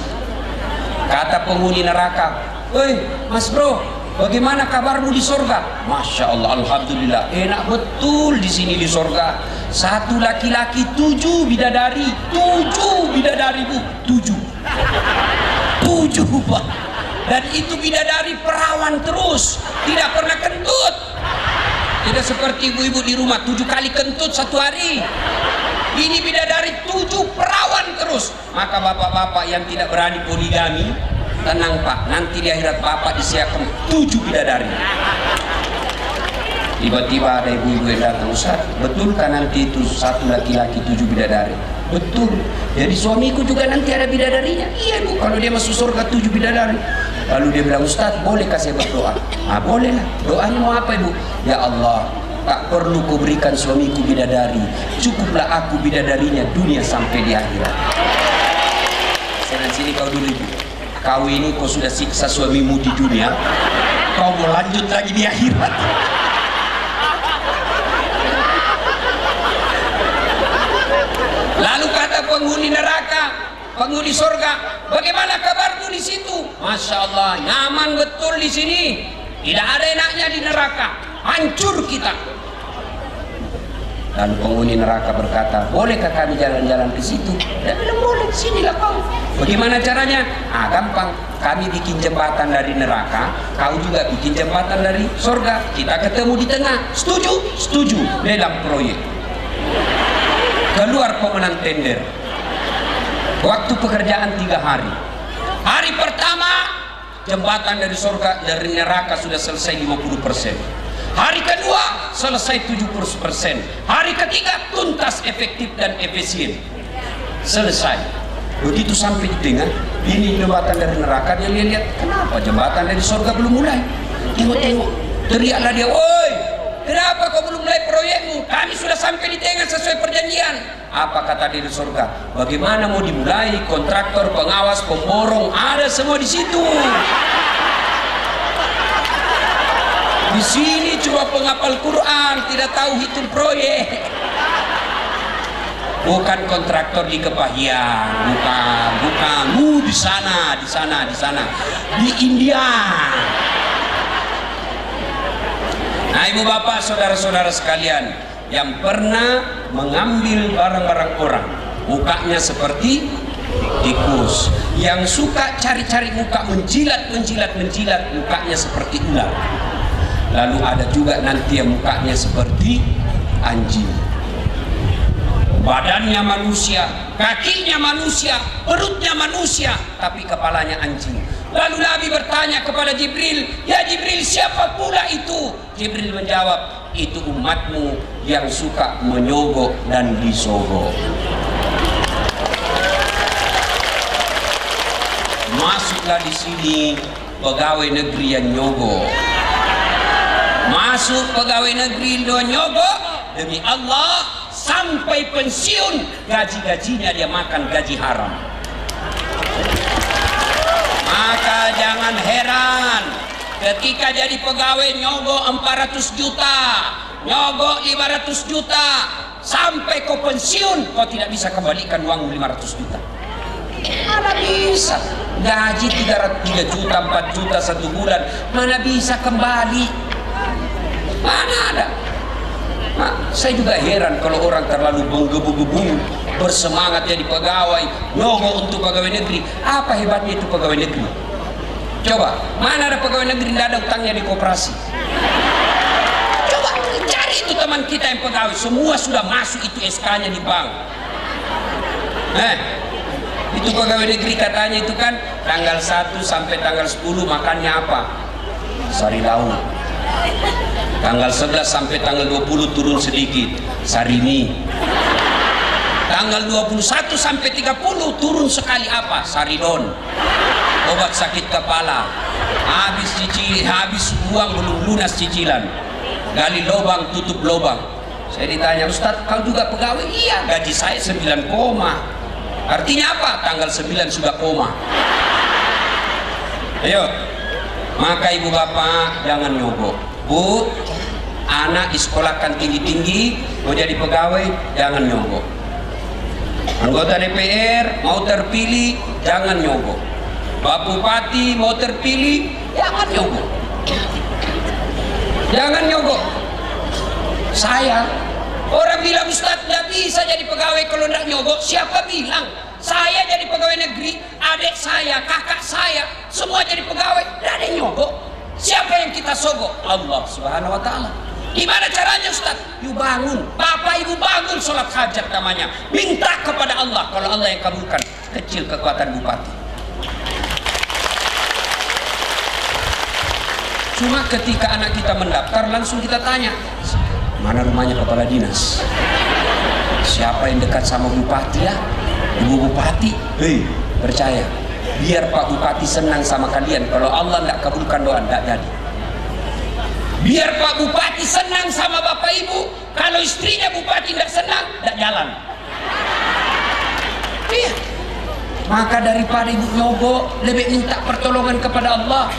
Kata penghuni neraka, "Woi, Mas Bro, bagaimana kabarmu di sorga?" Masya Allah, alhamdulillah, enak betul di sini di sorga. 1 laki-laki, 7 bidadari, 7 bidadari, Bu, 7 Pak. Dan itu bidadari perawan terus, tidak pernah kentut. Tidak seperti ibu-ibu di rumah 7 kali kentut 1 hari. Ini bidadari 7 perawan terus. Maka bapak-bapak yang tidak berani poligami, tenang Pak, nanti di akhirat bapak disiapkan 7 bidadari. Tiba-tiba ada ibu-ibu yang datang, Ustaz, betulkah nanti itu 1 laki-laki 7 bidadari? Betul. Jadi suamiku juga nanti ada bidadarinya. Iya Bu, kalau dia masuk surga 7 bidadari. Lalu dia bilang, Ustaz, bolehkah saya berdoa? Ah, bolehlah. Doanya mau apa Ibu? Ya Allah, tak perlu kau berikan suamiku bidadari, cukuplah aku bidadarinya dunia sampai di akhirat. Sini kau dulu Ibu. Kau ini kau sudah siksa suamimu di dunia, kau mau lanjut lagi di akhirat. Lalu kata penghuni neraka, penghuni surga, bagaimana kabarmu di situ? Masya Allah, nyaman betul di sini. Tidak ada enaknya di neraka, hancur kita. Lalu penghuni neraka berkata, bolehkah kami jalan-jalan ke situ? Dia bilang, boleh, sinilah kau. Bagaimana caranya? Ah, gampang. Kami bikin jembatan dari neraka, kau juga bikin jembatan dari surga. Kita ketemu di tengah. Setuju? Setuju. Dalam proyek. Keluar pemenang tender. Waktu pekerjaan 3 hari. Hari pertama, jembatan dari surga, dari neraka sudah selesai 50%. Hari kedua selesai 70%. Hari ketiga tuntas, efektif dan efisien. Selesai. Begitu sampai di tengah, ini jembatan dari neraka, dia lihat, kenapa jembatan dari surga belum mulai? Tengok-tengok, teriaklah dia, "Woi, kenapa kau belum mulai proyekmu? Kami sudah sampai di tengah sesuai perjanjian. Apa kata dia di surga? Bagaimana mau dimulai? Kontraktor, pengawas, pemborong, ada semua di situ. Di sini cuma penghafal Quran, tidak tahu hitung proyek. Bukan kontraktor di Kepahian, bukan. Di sana, di India. Nah, ibu bapak, saudara-saudara sekalian, yang pernah mengambil barang-barang orang, mukanya seperti tikus. Yang suka cari-cari muka, menjilat, mukanya seperti ular. Lalu ada juga nanti yang mukanya seperti anjing. Badannya manusia, kakinya manusia, perutnya manusia, tapi kepalanya anjing. Lalu Nabi bertanya kepada Jibril, "Ya Jibril, siapa pula itu?" Jibril menjawab, "Itu umatmu yang suka menyogok dan disogok." Masuklah di sini pegawai negeri yang nyogok. Masuk pegawai negeri yang nyogok, demi Allah, sampai pensiun gaji-gajinya dia makan gaji haram. Maka jangan heran ketika jadi pegawai nyogok 400 juta, nyogok 500 juta, sampai kau pensiun kau tidak bisa kembalikan uang 500 juta. Mana bisa? Gaji 3 juta, 4 juta 1 bulan, mana bisa kembali? Mana ada? Nah, saya juga heran kalau orang terlalu menggebu-gebu bersemangat jadi pegawai, nyogok untuk pegawai negeri. Apa hebatnya itu pegawai negeri? Coba, mana ada pegawai negeri tidak ada utangnya di koperasi? Coba cari itu teman kita yang pegawai, semua sudah masuk itu SK-nya di bank. Itu pegawai negeri katanya itu kan tanggal 1 sampai tanggal 10 makannya apa? Sari lauk. Tanggal 11 sampai tanggal 20 turun sedikit, sarini. Tanggal 21 sampai 30 turun sekali apa? Saridon. Obat sakit kepala. Habis uang belum lunas cicilan. Gali lubang, tutup lubang. Saya ditanya, "Ustadz, kau juga pegawai?" "Iya, gaji saya 9 koma." Artinya apa? Tanggal 9 sudah koma. Ayo. Maka ibu bapak jangan nyogok. Bu, anak disekolahkan tinggi-tinggi, mau jadi pegawai, jangan nyogok. Anggota DPR mau terpilih, jangan nyogok. Pak Bupati mau terpilih, jangan nyogok. Jangan nyogok. Saya, orang bilang, "Ustadz, tidak bisa jadi pegawai kalau tidak nyogok." Siapa bilang? Saya jadi pegawai negeri, adik saya, kakak saya, semua jadi pegawai, tidak ada yang nyogok. Siapa yang kita sogok? Allah Subhanahu wa ta'ala. Gimana caranya, Ustaz? You bangun, bapak ibu bangun sholat hajat namanya. Minta kepada Allah, kalau Allah yang kabulkan. Kecil kekuatan bupati. Cuma ketika anak kita mendaftar, langsung kita tanya, "Mana rumahnya kepala dinas? Siapa yang dekat sama bupati ya? Ibu bupati." Percaya, biar Pak Bupati senang sama kalian. Kalau Allah tidak kabulkan doa, tidak jadi. Biar Pak Bupati senang sama Bapak Ibu. Kalau istrinya Bupati tidak senang, tidak jalan. Iya. Maka daripada ibu nyogok, lebih minta pertolongan kepada Allah.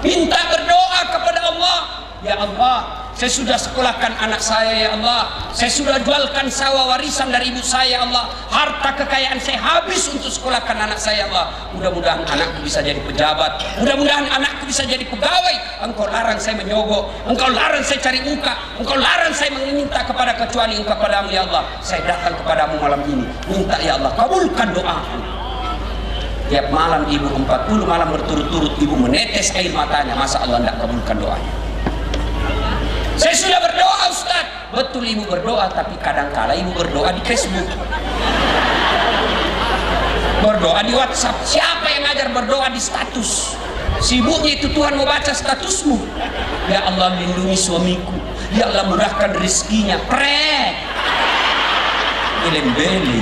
Minta berdoa kepada Allah. Ya Allah, saya sudah sekolahkan anak saya ya Allah. Saya sudah jualkan sawah warisan dari ibu saya ya Allah. Harta kekayaan saya habis untuk sekolahkan anak saya ya Allah. Mudah-mudahan anakku bisa jadi pejabat. Mudah-mudahan anakku bisa jadi pegawai. Engkau larang saya menyogok. Engkau larang saya cari muka. Engkau larang saya meminta kepada kecuali Engkau kepadamu ya Allah. Saya datang kepadamu malam ini. Minta ya Allah, kabulkan doaku. Tiap malam ibu 40 malam berturut-turut ibu menetes air matanya. Masa Allah tidak kabulkan doanya? Saya sudah berdoa Ustaz. Betul ibu berdoa, tapi kadang-kala ibu berdoa di Facebook, berdoa di WhatsApp. Siapa yang ngajar berdoa di status? Sibuknya itu Tuhan mau baca statusmu. Ya Allah lindungi suamiku. Ya Allah murahkan rezekinya. Prek. Beli.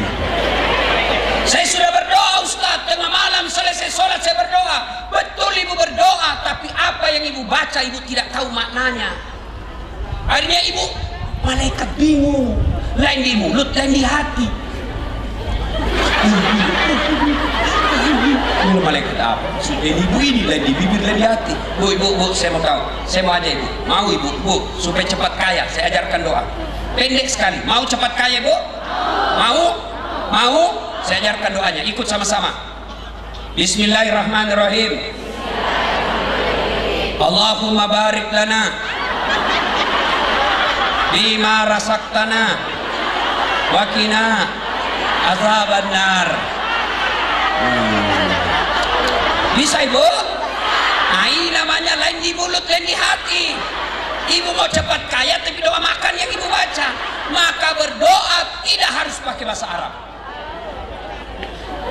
Saya sudah berdoa Ustaz. Tengah malam selesai sholat saya berdoa. Betul ibu berdoa, tapi apa yang ibu baca ibu tidak tahu maknanya. Akhirnya ibu, malaikat bingung, lain di mulut, lain di hati. Ini malaikat apa? Sudah ibu ini, lain di bibir, lain di hati. Bu, saya mau tahu, saya mau aja ibu. Mau ibu, supaya cepat kaya, saya ajarkan doa. Pendek sekali, mau cepat kaya bu? Mau? Saya ajarkan doanya, ikut sama-sama. Bismillahirrahmanirrahim. Allahumma barik lana bima rasaktana wa qina azaban nar. Bisa ibu? Nah ini namanya lain di mulut, lain di hati. Ibu mau cepat kaya tapi doa makan yang ibu baca. Maka berdoa tidak harus pakai bahasa Arab.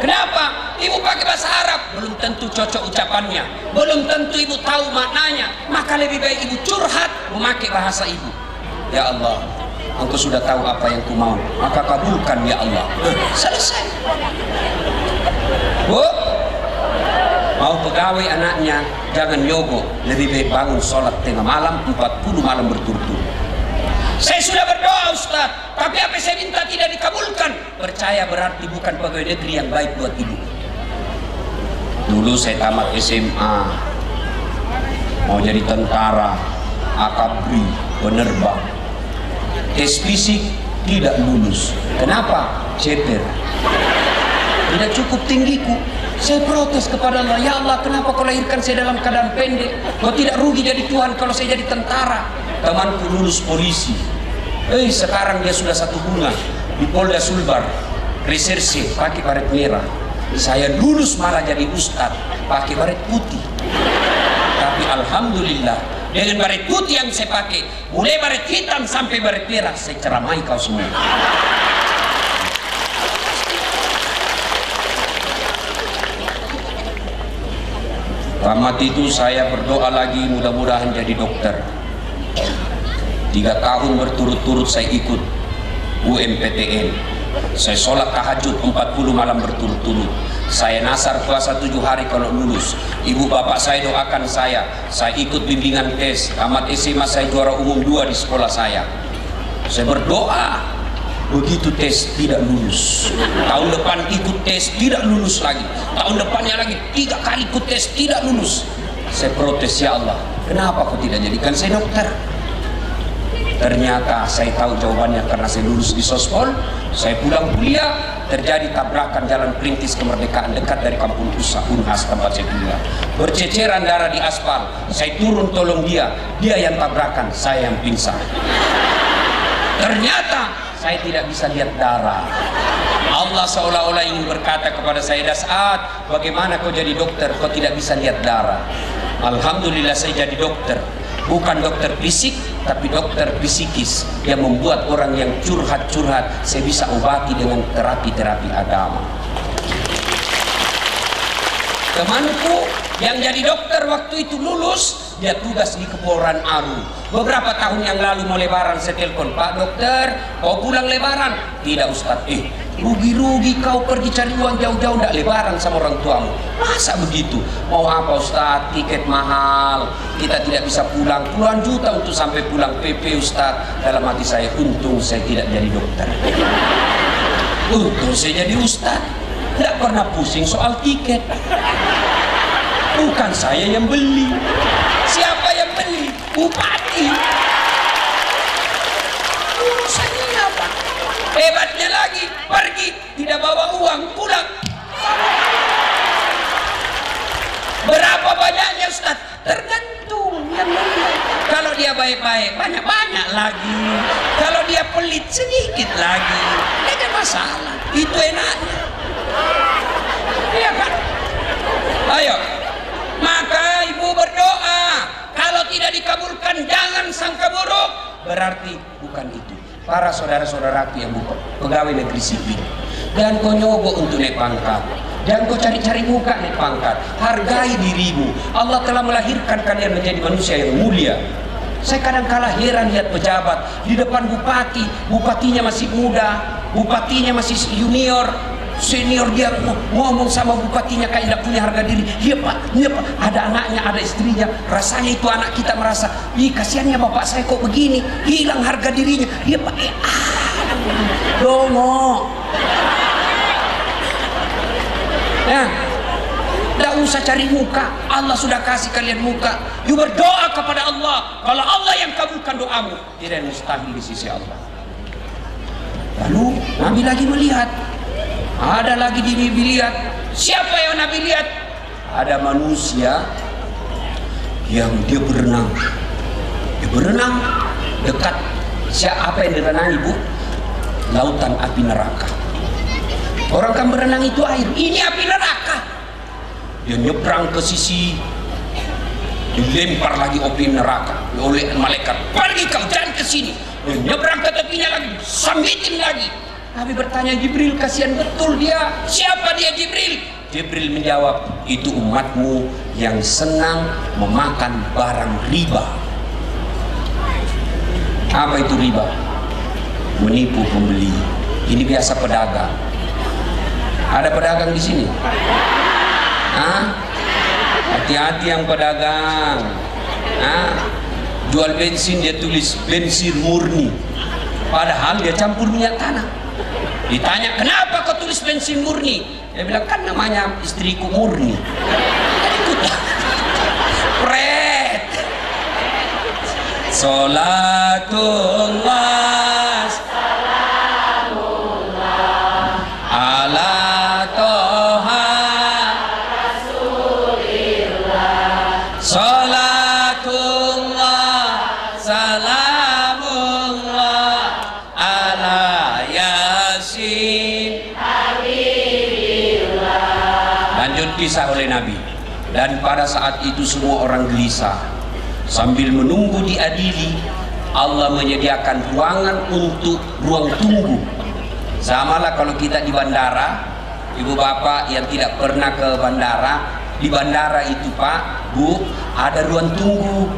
Kenapa? Ibu pakai bahasa Arab, belum tentu cocok ucapannya, belum tentu ibu tahu maknanya. Maka lebih baik ibu curhat memakai bahasa ibu. Ya Allah, Engkau sudah tahu apa yang ku mau, maka kabulkan ya Allah. Selesai. Bu, mau pegawai anaknya jangan yogo, lebih baik bangun sholat tengah malam 40 malam berturut-turut. Saya sudah berdoa Ustaz, tapi apa yang saya minta tidak dikabulkan. Percaya berarti bukan pegawai negeri yang baik buat ibu. Dulu saya tamat SMA, mau jadi tentara, akabri, penerbang. Tes fisik tidak lulus. Kenapa? Ceper. Tidak cukup tinggiku. Saya protes kepada Allah, ya Allah, kenapa kau lahirkan saya dalam keadaan pendek? Kau tidak rugi jadi Tuhan kalau saya jadi tentara. Temanku lulus polisi. Sekarang dia sudah 1 bulan di Polda Sulbar, reserse pakai baret merah. Saya lulus malah jadi ustad pakai baret putih. Tapi alhamdulillah dengan baret putih yang saya pakai, mulai baret hitam sampai baret merah, saya ceramai kau semua. Tamat itu saya berdoa lagi, mudah-mudahan jadi dokter. 3 tahun berturut-turut saya ikut UMPTN. Saya sholat tahajud 40 malam berturut-turut. Saya nasar puasa 7 hari kalau lulus. Ibu bapak saya doakan saya ikut bimbingan tes. Tamat SMA saya juara umum 2 di sekolah saya. Saya berdoa, begitu tes tidak lulus. Tahun depan ikut tes tidak lulus lagi. Tahun depannya lagi 3 kali ikut tes tidak lulus. Saya protes, ya Allah, kenapa kau tidak jadikan saya dokter? Ternyata saya tahu jawabannya karena saya lulus di Sospol. Saya pulang kuliah, terjadi tabrakan jalan perintis kemerdekaan dekat dari kampung Unhas tempat saya kuliah. Berceceran darah di aspal. Saya turun tolong dia yang tabrakan, saya yang pingsan. Ternyata saya tidak bisa lihat darah. Allah seolah-olah ingin berkata kepada saya, Das'ad, bagaimana kau jadi dokter, kau tidak bisa lihat darah. Alhamdulillah saya jadi dokter. Bukan dokter fisik, tapi dokter psikis yang membuat orang yang curhat-curhat saya bisa obati dengan terapi-terapi agama. Temanku yang jadi dokter waktu itu lulus, dia tugas di Kepulauan Aru. Beberapa tahun yang lalu mau lebaran saya telepon, Pak dokter, kau pulang lebaran? Tidak Ustaz. Rugi-rugi kau pergi cari uang jauh-jauh tidak lebaran sama orang tuamu. Masa begitu? Mau apa Ustaz? Tiket mahal, kita tidak bisa pulang. Puluhan juta untuk sampai pulang PP Ustaz. Dalam hati saya, untung saya tidak jadi dokter. Untung saya jadi Ustaz. Tidak pernah pusing soal tiket. Bukan saya yang beli. Siapa yang beli? Bupati. Urusannya apa? Hebatnya lagi, pergi tidak bawa uang, pulang. Berapa banyaknya Ustaz? Tergantung yang beli. Kalau dia baik-baik, banyak-banyak lagi. Kalau dia pelit, sedikit lagi. Tidak ada masalah. Itu enaknya. Iya kan? Ayo. Maka ibu berdoa, kalau tidak dikabulkan jangan sangka buruk. Berarti bukan itu. Para saudara-saudaraku yang pegawai negeri sipil, dan kau nyogok untuk naik pangkat, dan kau cari-cari muka naik pangkat. Hargai dirimu. Allah telah melahirkan kalian menjadi manusia yang mulia. Saya kadang-kala heran lihat pejabat di depan bupati, bupatinya masih muda, bupatinya masih junior, senior dia ngomong sama bupatinya kayak tidak punya harga diri. Iya Pak, ada anaknya, ada istrinya. Rasanya itu anak kita merasa, ih kasihannya bapak saya kok begini, hilang harga dirinya. Iya Pak, dongo. Ya, tidak usah cari muka. Allah sudah kasih kalian muka. You berdoa kepada Allah. Kalau Allah yang kabulkan doamu, tidak mustahil di sisi Allah. Lalu Nabi lagi melihat, ada lagi dilihat. Siapa yang Nabi lihat? Ada manusia yang dia berenang. Dia berenang dekat siapa yang direnangi, Bu? Lautan api neraka. Orang kan berenang itu air, ini api neraka. Dia nyebrang ke sisi, dilempar lagi api neraka oleh malaikat. Pergi kau, jangan ke sini. Dia nyebrang ke tepinya lagi, sambitin lagi. Nabi bertanya Jibril, kasihan betul dia. Siapa dia Jibril? Jibril menjawab, itu umatmu yang senang memakan barang riba. Apa itu riba? Menipu pembeli. Ini biasa pedagang. Ada pedagang di sini? Hati-hati yang pedagang. Jual bensin dia tulis bensin murni, padahal dia campur minyak tanah. Ditanya, kenapa kau tulis bensin murni? Dia bilang, kan namanya istriku murni. Pret. Salatullah salamullah ala toha rasulillah. Salatullah salamullah ala yasin habibillah. Lanjut kisah oleh Nabi. Dan pada saat itu semua orang gelisah. Sambil menunggu diadili, Allah menyediakan ruangan untuk ruang tunggu. Samalah kalau kita di bandara, ibu bapak yang tidak pernah ke bandara, di bandara itu Pak, Bu, ada ruang tunggu.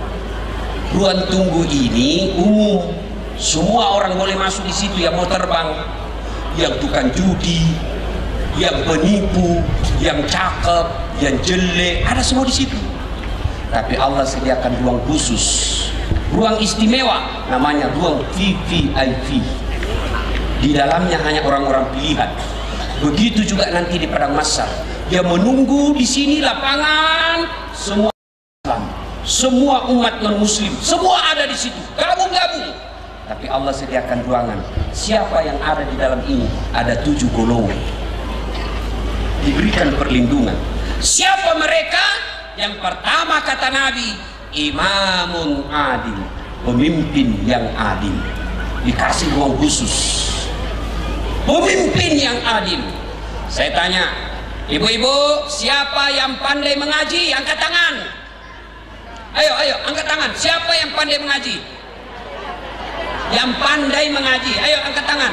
Ruang tunggu ini umum, semua orang boleh masuk di situ yang mau terbang, yang tukang judi, yang penipu, yang cakep, yang jelek, ada semua di situ. Tapi Allah sediakan ruang khusus, ruang istimewa, namanya ruang VVIP. Di dalamnya hanya orang-orang pilihan. Begitu juga nanti di padang mahsyar, dia menunggu di sini lapangan semua Islam, semua umat non-Muslim, semua ada di situ, gabung-gabung. Tapi Allah sediakan ruangan. Siapa yang ada di dalam ini? Ada 7 golongan, diberikan perlindungan. Siapa mereka? Yang pertama kata Nabi, imamun adil, pemimpin yang adil, dikasih ruang khusus. Pemimpin yang adil. Saya tanya, ibu-ibu, siapa yang pandai mengaji? Angkat tangan. Ayo, angkat tangan. Siapa yang pandai mengaji? Yang pandai mengaji, ayo angkat tangan.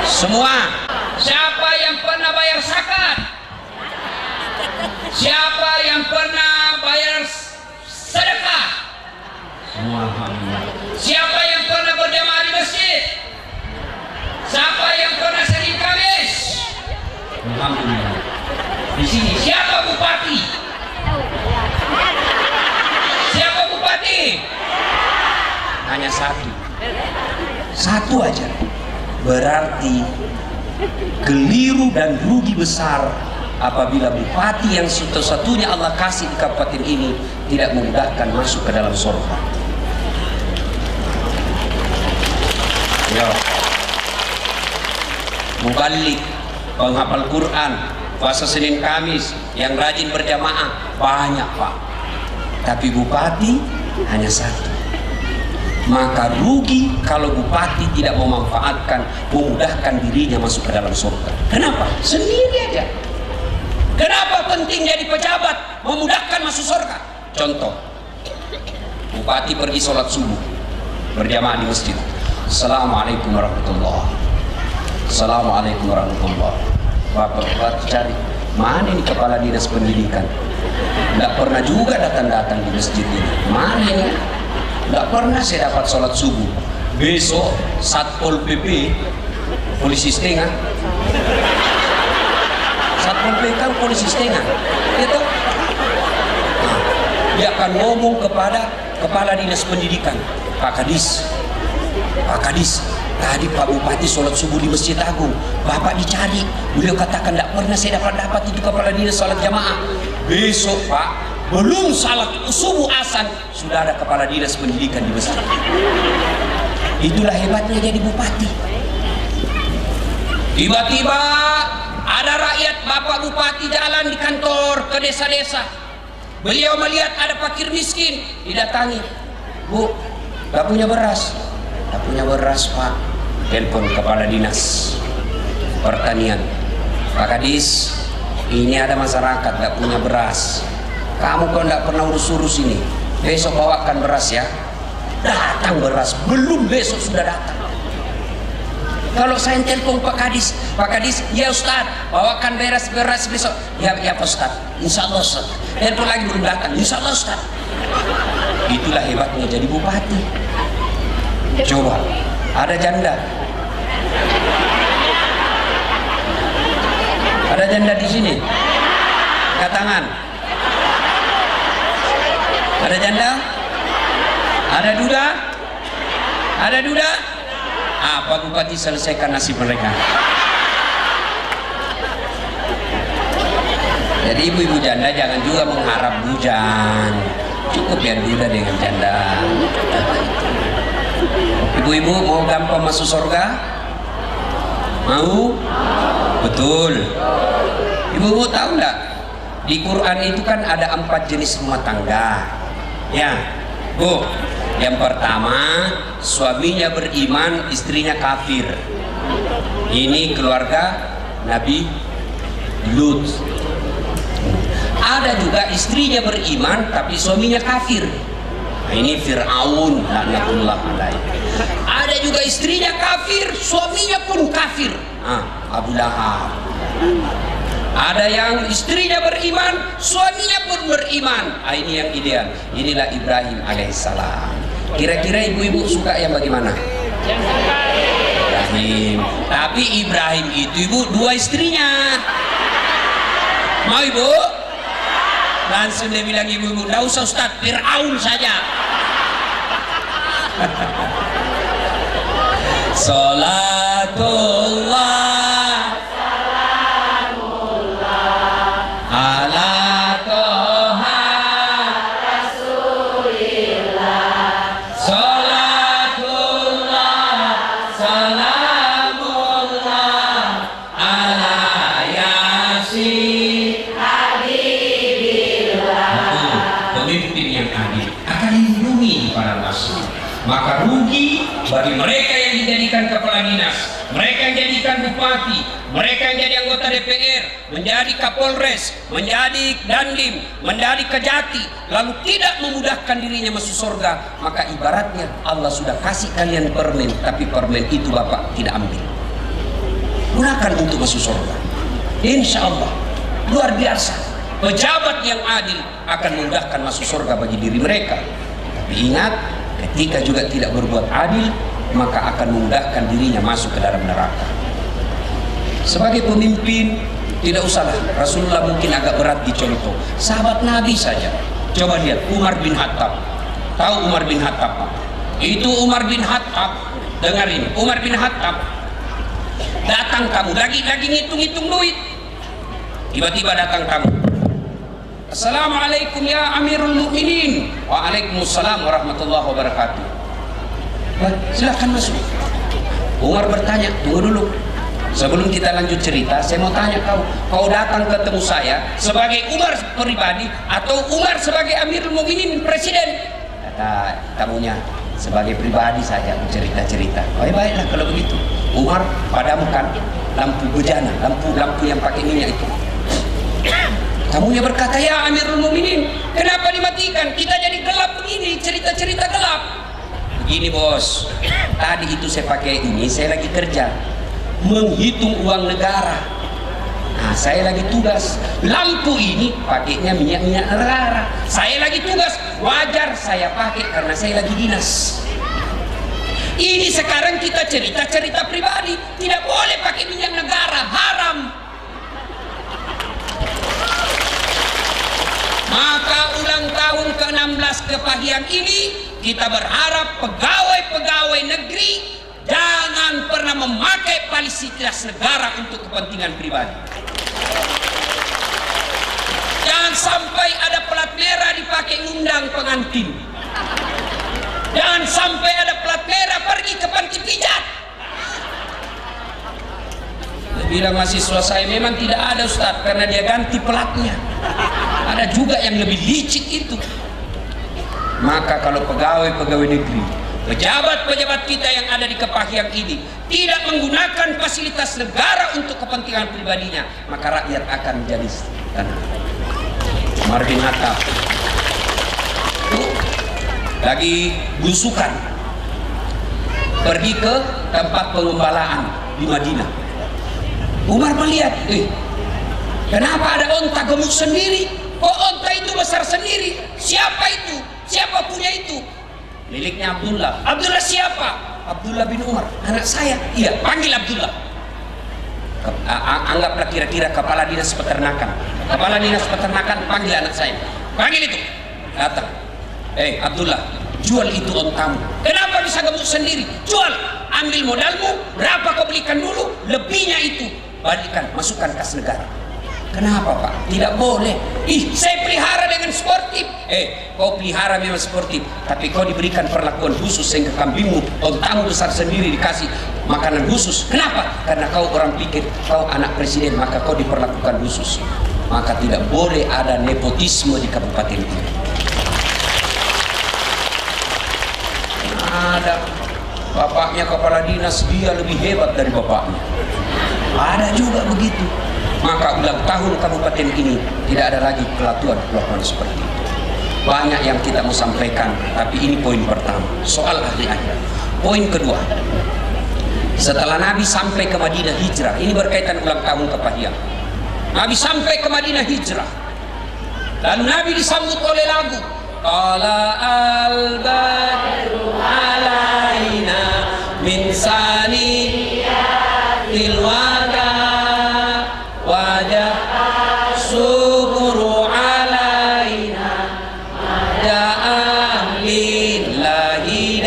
Semua. Siapa yang pernah bayar zakat? Siapa yang pernah bayar sedekah? Semua. Siapa yang pernah berjamaah di masjid? Siapa yang pernah sering kamis? Alhamdulillah. Di sini siapa bupati? Siapa bupati? Hanya satu aja. Berarti keliru dan rugi besar apabila bupati yang satu-satunya Allah kasih di kabupaten ini tidak memudahkan masuk ke dalam surga. Ya. Mubalik, penghafal Quran, puasa Senin Kamis, yang rajin berjamaah banyak Pak. Tapi bupati hanya satu. Maka rugi kalau bupati tidak memanfaatkan, memudahkan dirinya masuk ke dalam surga. Kenapa? Sendiri aja. Kenapa penting jadi pejabat, memudahkan masuk surga? Contoh, bupati pergi sholat subuh berjamaah di masjid. Assalamualaikum warahmatullahi. Assalamualaikum warahmatullahi. Bapak cari mana ini kepala dinas pendidikan? Nggak pernah juga datang di masjid ini. Mana ini? Nggak pernah saya dapat sholat subuh. Besok Satpol PP, polisi setengah, Satpol PP kan polisi setengah, gitu. Nah, dia akan ngomong kepada kepala dinas pendidikan, Pak Kadis, tadi Pak Bupati sholat subuh di Masjid Agung, Bapak dicari, beliau katakan tidak pernah saya dapat itu kepala dinas sholat jamaah. Besok Pak, belum salat subuh azan sudah ada kepala dinas pendidikan di masjid. Itulah hebatnya jadi bupati. Tiba-tiba ada rakyat, Bapak Bupati jalan di kantor ke desa-desa. Beliau melihat ada fakir miskin, didatangi. Bu, gak punya beras? Gak punya beras Pak. Telepon kepala dinas pertanian, Pak Kadis, ini ada masyarakat gak punya beras. Kamu kok gak pernah urus-urus ini, besok bawakan beras ya. Datang beras, belum besok sudah datang. Kalau saya telepon Pak Kadis, ya Ustaz, bawakan beras besok. Ya Pak Ustaz, insya Allah Ustaz. Telepon lagi belum datang, insya Allah Ustaz. Itulah hebatnya jadi bupati. Coba, ada janda. Ada janda di sini? Angkat tangan. Ada janda? Ada duda? Ada duda? Pak Bupati selesaikan nasib mereka. Jadi ibu-ibu janda jangan juga mengharap bujang. Cukup ya duda dengan janda. Ibu-ibu mau gampang masuk surga? Mau? Betul. Ibu-ibu tahu nggak? Di Quran itu kan ada 4 jenis rumah tangga. Ya, Bu. Yang pertama, suaminya beriman, istrinya kafir. Ini keluarga Nabi Lut. Ada juga istrinya beriman tapi suaminya kafir. Nah, ini Fir'aun laknatullah alaihi. Ada juga istrinya kafir, suaminya pun kafir. Abu Lahab. Ada yang istrinya beriman, suaminya pun beriman. Ini yang ideal. Inilah Ibrahim alaihissalam. Kira-kira ibu-ibu suka yang bagaimana? Ibrahim. Tapi Ibrahim itu ibu 2 istrinya. Mau ibu? Langsung dia bilang ibu-ibu, tidak usah Ustaz, Fir'aun saja. Salatullah maka rugi bagi mereka yang dijadikan kepala dinas, mereka yang dijadikan bupati, mereka yang jadi anggota DPR, menjadi Kapolres, menjadi Dandim, menjadi Kejati, lalu tidak memudahkan dirinya masuk surga. Maka ibaratnya Allah sudah kasih kalian permen, tapi permen itu Bapak tidak ambil. Gunakan untuk masuk surga. Insya Allah luar biasa. Pejabat yang adil akan memudahkan masuk surga bagi diri mereka. Tapi ingat, ketika juga tidak berbuat adil, maka akan memudahkan dirinya masuk ke dalam neraka. Sebagai pemimpin, tidak usahlah. Rasulullah mungkin agak berat dicontoh. Sahabat Nabi saja. Coba lihat Umar bin Khattab. Tahu Umar bin Khattab? Itu Umar bin Khattab. Dengar ini, Umar bin Khattab. Datang kamu, lagi ngitung-ngitung duit. Tiba-tiba datang kamu. Assalamualaikum ya Amirul Mukminin. Waalaikumsalam warahmatullahi wabarakatuh. Silakan masuk. Umar bertanya, tunggu dulu. Sebelum kita lanjut cerita, saya mau tanya kau datang ketemu saya sebagai Umar pribadi atau Umar sebagai Amirul Mukminin presiden? Kata tamunya, sebagai pribadi saja cerita-cerita. Baiklah kalau begitu. Umar padamkan lampu bejana, lampu yang pakai minyak itu. Tamunya berkata, ya Amirul Mukminin, kenapa dimatikan? Kita jadi gelap begini, cerita-cerita gelap. Begini bos, tadi itu saya pakai ini, saya lagi kerja menghitung uang negara. Nah, saya lagi tugas, lampu ini pakainya minyak negara. Saya lagi tugas, wajar saya pakai karena saya lagi dinas. Ini sekarang kita cerita-cerita pribadi, tidak boleh pakai minyak negara, haram. ke-16 Kepahyang ini, kita berharap pegawai-pegawai negeri jangan pernah memakai fasilitas negara untuk kepentingan pribadi. Jangan sampai ada plat merah dipakai ngundang pengantin. Jangan sampai ada plat merah pergi ke panti pijat. Bilang mahasiswa saya, memang tidak ada Ustaz, karena dia ganti platnya. Ada juga yang lebih licik itu. Maka kalau pegawai-pegawai negeri, pejabat-pejabat kita yang ada di Kepahyang ini tidak menggunakan fasilitas negara untuk kepentingan pribadinya, maka rakyat akan menjadi tenang. Mardin Hatta lagi busukan, pergi ke tempat pengembalaan di Madinah. Umar melihat, kenapa ada onta gemuk sendiri? Kok onta itu besar sendiri? Siapa itu? Siapa punya itu? Miliknya Abdullah. Abdullah siapa? Abdullah bin Umar, anak saya. Iya, panggil Abdullah. Anggaplah kira-kira kepala dinas peternakan. Kepala dinas peternakan panggil anak saya. Panggil itu. Datang. Abdullah, jual itu ontamu. Kenapa bisa gemuk sendiri? Jual. Ambil modalmu. Berapa kau belikan dulu? Lebihnya itu balikan, masukkan kas negara. Kenapa Pak? Tidak boleh. Saya pelihara dengan sportif. Kau pelihara memang sportif, tapi kau diberikan perlakuan khusus sehingga kambingmu, ontamu besar sendiri dikasih makanan khusus. Kenapa? Karena kau orang pikir kau anak presiden, maka kau diperlakukan khusus. Maka tidak boleh ada nepotisme di kabupaten ini. Ada bapaknya kepala dinas, dia lebih hebat dari bapaknya. Ada juga begitu. Maka ulang tahun kabupaten ini tidak ada lagi kelakuan seperti itu. Banyak yang kita mau sampaikan, tapi ini poin pertama, soal ahli-ahli. Poin kedua, setelah Nabi sampai ke Madinah hijrah, ini berkaitan ulang tahun Kepahyang. Nabi sampai ke Madinah hijrah, lalu Nabi disambut oleh lagu Qala al-badru alaina min saniyatil wada wajah syukuru alaina mada lillahi.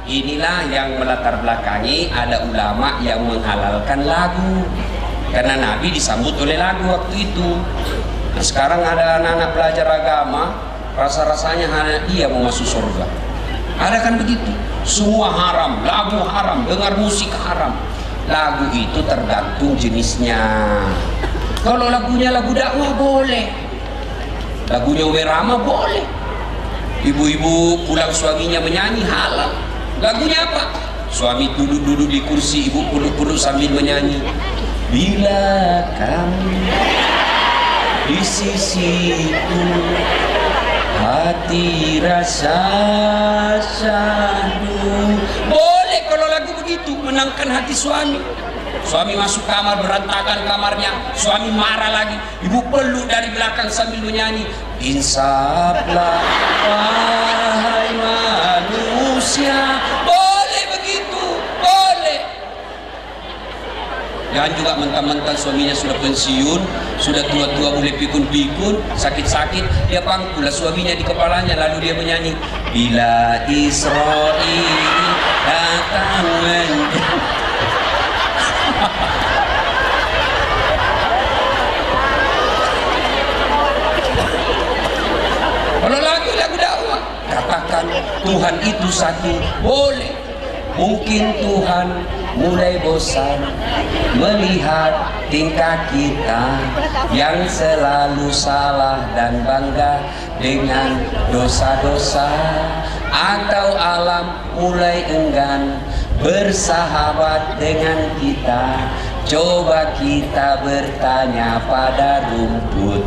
Inilah yang melatar belakangi ada ulama yang menghalalkan lagu, karena Nabi disambut oleh lagu waktu itu. Nah, sekarang ada anak-anak belajar agama, rasa-rasanya hanya dia mau masuk surga. Ada kan begitu? Semua haram, lagu haram, dengar musik haram. Lagu itu tergantung jenisnya. Kalau lagunya lagu dakwah boleh, lagunya Werama boleh. Ibu-ibu pulang suaminya menyanyi halal. Lagunya apa? Suami duduk-duduk di kursi, ibu peluk-peluk sambil menyanyi. Bila kamu di sisiku, hati rasa syahdu. Boleh kalau lagu begitu, menangkan hati suami. Suami masuk kamar, berantakan kamarnya, suami marah lagi, ibu peluk dari belakang sambil menyanyi. Insaflah wahai manusia. Boleh begitu, boleh. Jangan juga mentang-mentang suaminya sudah pensiun, sudah tua-tua mulai pikun-pikun, sakit-sakit, dia pangkulah suaminya di kepalanya, lalu dia menyanyi. Bila Israel datang kalau lagu dakwah, katakan Tuhan itu satu, boleh. Mungkin Tuhan mulai bosan melihat tingkah kita yang selalu salah dan bangga dengan dosa-dosa, atau alam mulai enggan bersahabat dengan kita. Coba kita bertanya pada rumput.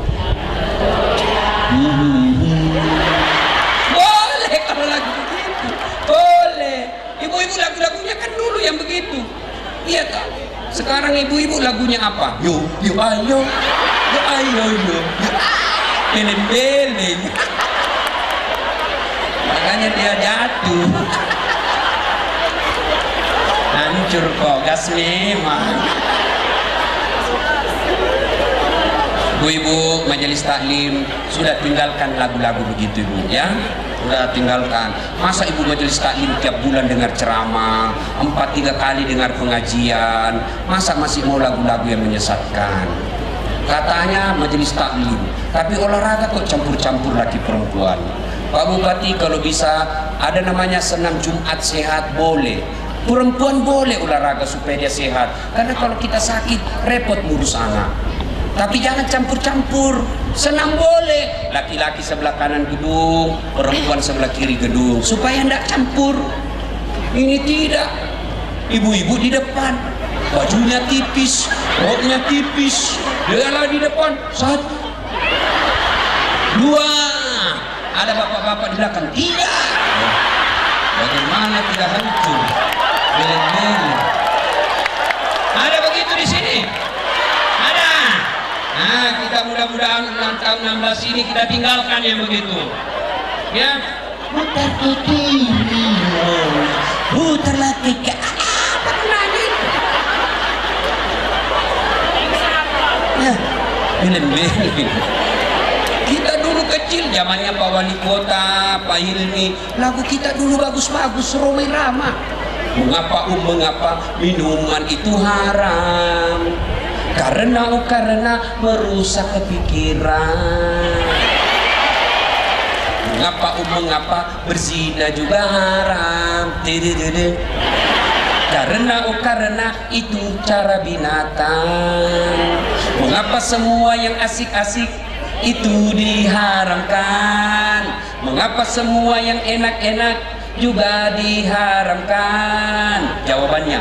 Boleh kalau lagu begitu, boleh. Ibu-ibu lagu-lagunya kan dulu yang begitu. Iya tak? Sekarang ibu-ibu lagunya apa? Yo, yo ayo, yo ayo, yo, beleng-beleng. Makanya dia jatuh. Hancur kok, gas memang. Ibu-ibu Ibu majelis taklim sudah tinggalkan lagu-lagu begitu Ibu ya. Sudah tinggalkan. Masa Ibu majelis taklim tiap bulan dengar ceramah, 4-3 kali dengar pengajian, masa masih mau lagu-lagu yang menyesatkan? Katanya majelis taklim, tapi olahraga kok campur-campur laki perempuan. Pak Bupati kalau bisa ada namanya senam Jumat sehat boleh. Perempuan boleh olahraga supaya dia sehat. Karena kalau kita sakit repot ngurus anak. Tapi jangan campur-campur. Senam boleh, laki-laki sebelah kanan gedung, perempuan sebelah kiri gedung, supaya tidak campur. Ini tidak. Ibu-ibu di depan, bajunya tipis, roknya tipis, dialah di depan. 1, 2, ada bapak-bapak di belakang. 3. Bagaimana tidak hancur? Beleng-beleng. Ada begitu di sini? Ada. Nah, kita mudah-mudahan ulang tahun 16 ini kita tinggalkan yang begitu. Ya, putar ke kiri, putarlah ke kanan. Apa gunanya? Ya, beleng-beleng. Kita dulu kecil, zamannya Pak Wali Kota, Pak Hilmi, lagu kita dulu bagus-bagus, Romai Rama. Mengapa minuman itu haram? Karena merusak kepikiran. Mengapa berzina juga haram? Karena itu cara binatang. Mengapa semua yang asik-asik itu diharamkan? Mengapa semua yang enak-enak juga diharamkan? Jawabannya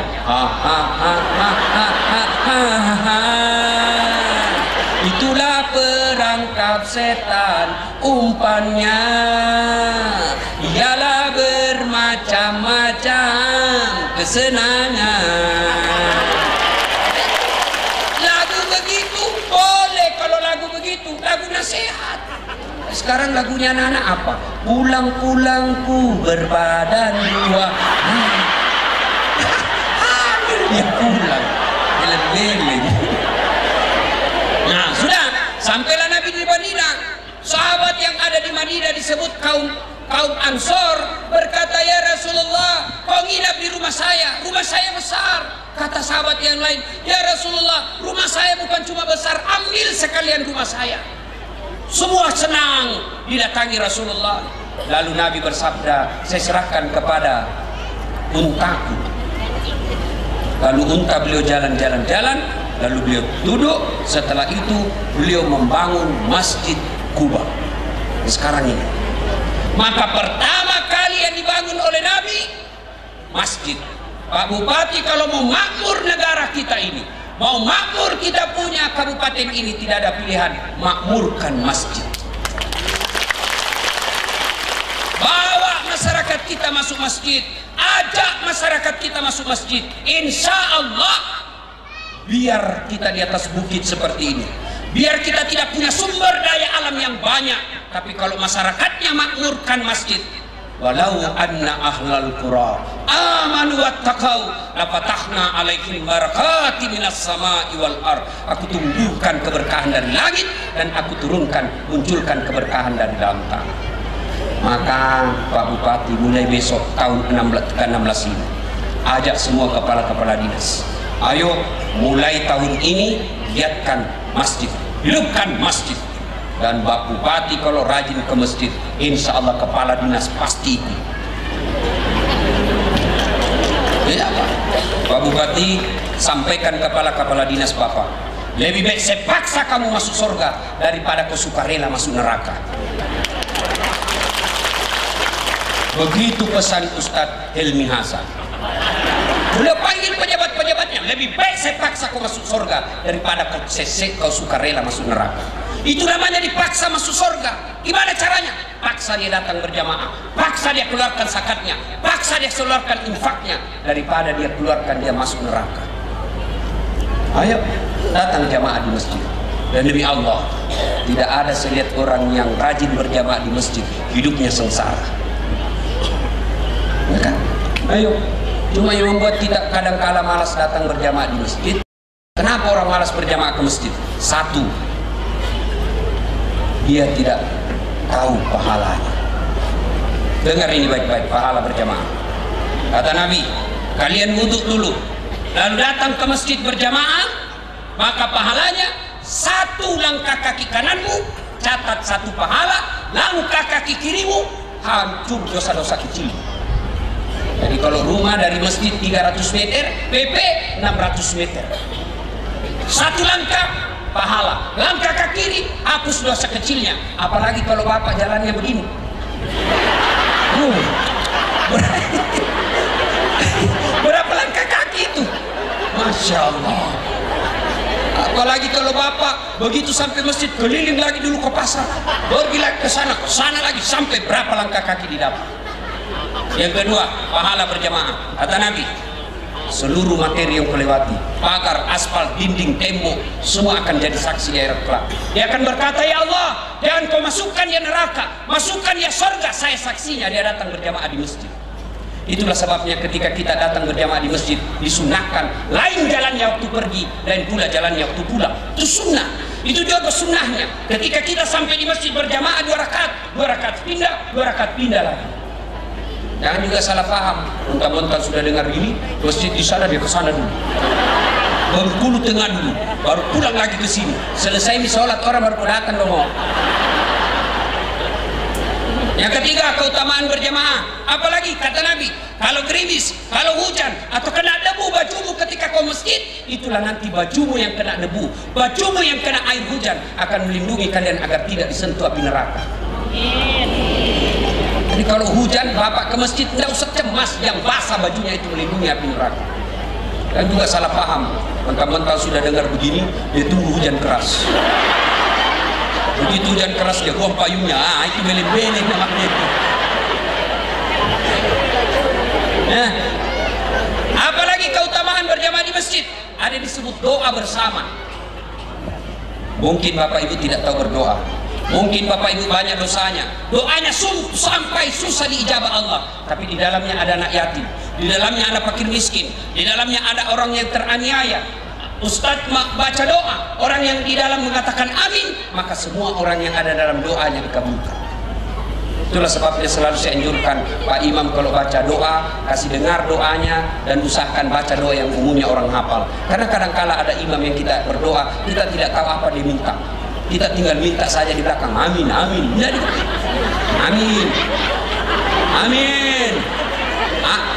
itulah perangkap setan, umpannya ialah bermacam-macam kesenangan. Lagu begitu boleh kalau lagu begitu, lagu nasihat. Sekarang lagunya anak-anak apa? Pulang-pulangku berbadan 2. Dia pulang, geleng-geleng. Nah, sudah sampailah Nabi di Madinah. Sahabat yang ada di Madinah disebut kaum Ansor berkata, ya Rasulullah, kau nginap di rumah saya besar. Kata sahabat yang lain, ya Rasulullah, rumah saya bukan cuma besar, ambil sekalian rumah saya. Semua senang didatangi Rasulullah. Lalu Nabi bersabda, saya serahkan kepada untaku. Lalu unta beliau jalan-jalan, lalu beliau duduk. Setelah itu beliau membangun Masjid Kuba. Sekarang ini, maka pertama kali yang dibangun oleh Nabi, masjid. Pak Bupati, kalau mau makmur negara kita ini, mau makmur kita punya kabupaten ini, tidak ada pilihan, makmurkan masjid. Bawa masyarakat kita masuk masjid, ajak masyarakat kita masuk masjid. Insya Allah, biar kita di atas bukit seperti ini, biar kita tidak punya sumber daya alam yang banyak, tapi kalau masyarakatnya makmurkan masjid, walau anna ahlal qura amanu wattaqau lafatahna alaihim barakati minas sama'i wal ard. Aku tumbuhkan keberkahan dari langit dan aku munculkan keberkahan dari dalam tanah. Maka Pak Bupati, mulai besok tahun 16 ini, ajak semua kepala-kepala dinas, ayo mulai tahun ini giatkan masjid, hidupkan masjid. Dan Pak Bupati kalau rajin ke masjid, insya Allah kepala dinas pasti ikut. Ya, Pak Bupati, sampaikan kepala-kepala dinas Bapak, lebih baik saya paksa kamu masuk surga daripada kau sukarela masuk neraka. Begitu pesan Ustadz Helmi Hasan. Beliau panggil pejabat-pejabatnya, lebih baik saya paksa kau masuk surga daripada kau sukarela masuk neraka. Itu namanya dipaksa masuk surga. Gimana caranya? Paksa dia datang berjamaah, paksa dia keluarkan zakatnya, paksa dia keluarkan infaknya, daripada dia keluarkan dia masuk neraka. Ayo datang jamaah di masjid. Dan demi Allah, tidak ada saya lihat orang yang rajin berjamaah di masjid hidupnya sengsara. Ya kan? Ayo, cuma yang membuat kita kadang-kala malas datang berjamaah di masjid. Kenapa orang malas berjamaah ke masjid? Satu, dia tidak tahu pahalanya. Dengar ini baik-baik, pahala berjamaah. Kata Nabi, kalian wudhu dulu, lalu datang ke masjid berjamaah, maka pahalanya 1 langkah kaki kananmu catat 1 pahala, langkah kaki kirimu hancur dosa-dosa kecil. Jadi kalau rumah dari masjid 300 meter, PP 600 meter. 1 langkah pahala, langkah kaki kiri hapus dosa kecilnya. Apalagi kalau bapak jalannya begini. Berapa langkah kaki itu? Masya Allah. Apalagi kalau bapak begitu sampai masjid, keliling lagi dulu ke pasar, pergi lagi ke sana lagi, sampai berapa langkah kaki didapat. Yang kedua, pahala berjamaah. Kata Nabi, seluruh materi yang kau lewati, pagar, aspal, dinding, tembok, semua akan jadi saksi di akhirat kelak. Dia akan berkata, ya Allah, jangan kau masukkan ya neraka, masukkan ya surga, saya saksinya. Dia datang berjamaah di masjid. Itulah sebabnya ketika kita datang berjamaah di masjid, disunahkan lain jalannya waktu pergi, lain pula jalannya waktu pulang. Itu sunnah. Itu juga sunnahnya. Ketika kita sampai di masjid berjamaah 2 rakaat pindah, 2 rakaat pindah lagi. Jangan juga salah paham, mentang-mentang sudah dengar ini, masjid di sana dia ke sana dulu, Bengkulu tengah dulu, baru pulang lagi ke sini. Selesai sholat orang baru datang dong. Yang ketiga, keutamaan berjamaah. Apalagi kata Nabi, kalau gerimis, kalau hujan, atau kena debu bajumu ketika kau masjid, itulah nanti bajumu yang kena debu, bajumu yang kena air hujan akan melindungi kalian agar tidak disentuh api neraka. Jadi kalau hujan, bapak ke masjid tidak usah cemas, yang basah bajunya itu melindungi api neraka. Dan juga salah paham, mentang-mentang sudah dengar begini, dia tunggu hujan keras. Begitu hujan keras dia buang payungnya, itu beleng-beleng namanya itu. Nah, apalagi keutamaan berjamaah di masjid, ada disebut doa bersama. Mungkin bapak ibu tidak tahu berdoa, mungkin bapak ibu banyak dosanya, doanya sampai susah diijabah Allah, tapi di dalamnya ada anak yatim, di dalamnya ada fakir miskin, di dalamnya ada orang yang teraniaya. Ustadz baca doa, orang yang di dalam mengatakan amin, maka semua orang yang ada dalam doanya dikabulkan. Itulah sebabnya selalu saya anjurkan Pak Imam kalau baca doa, kasih dengar doanya, dan usahakan baca doa yang umumnya orang hafal. Karena kadang-kala ada imam yang kita berdoa, kita tidak tahu apa dia minta, kita tinggal minta saja di belakang, amin, amin, amin, amin.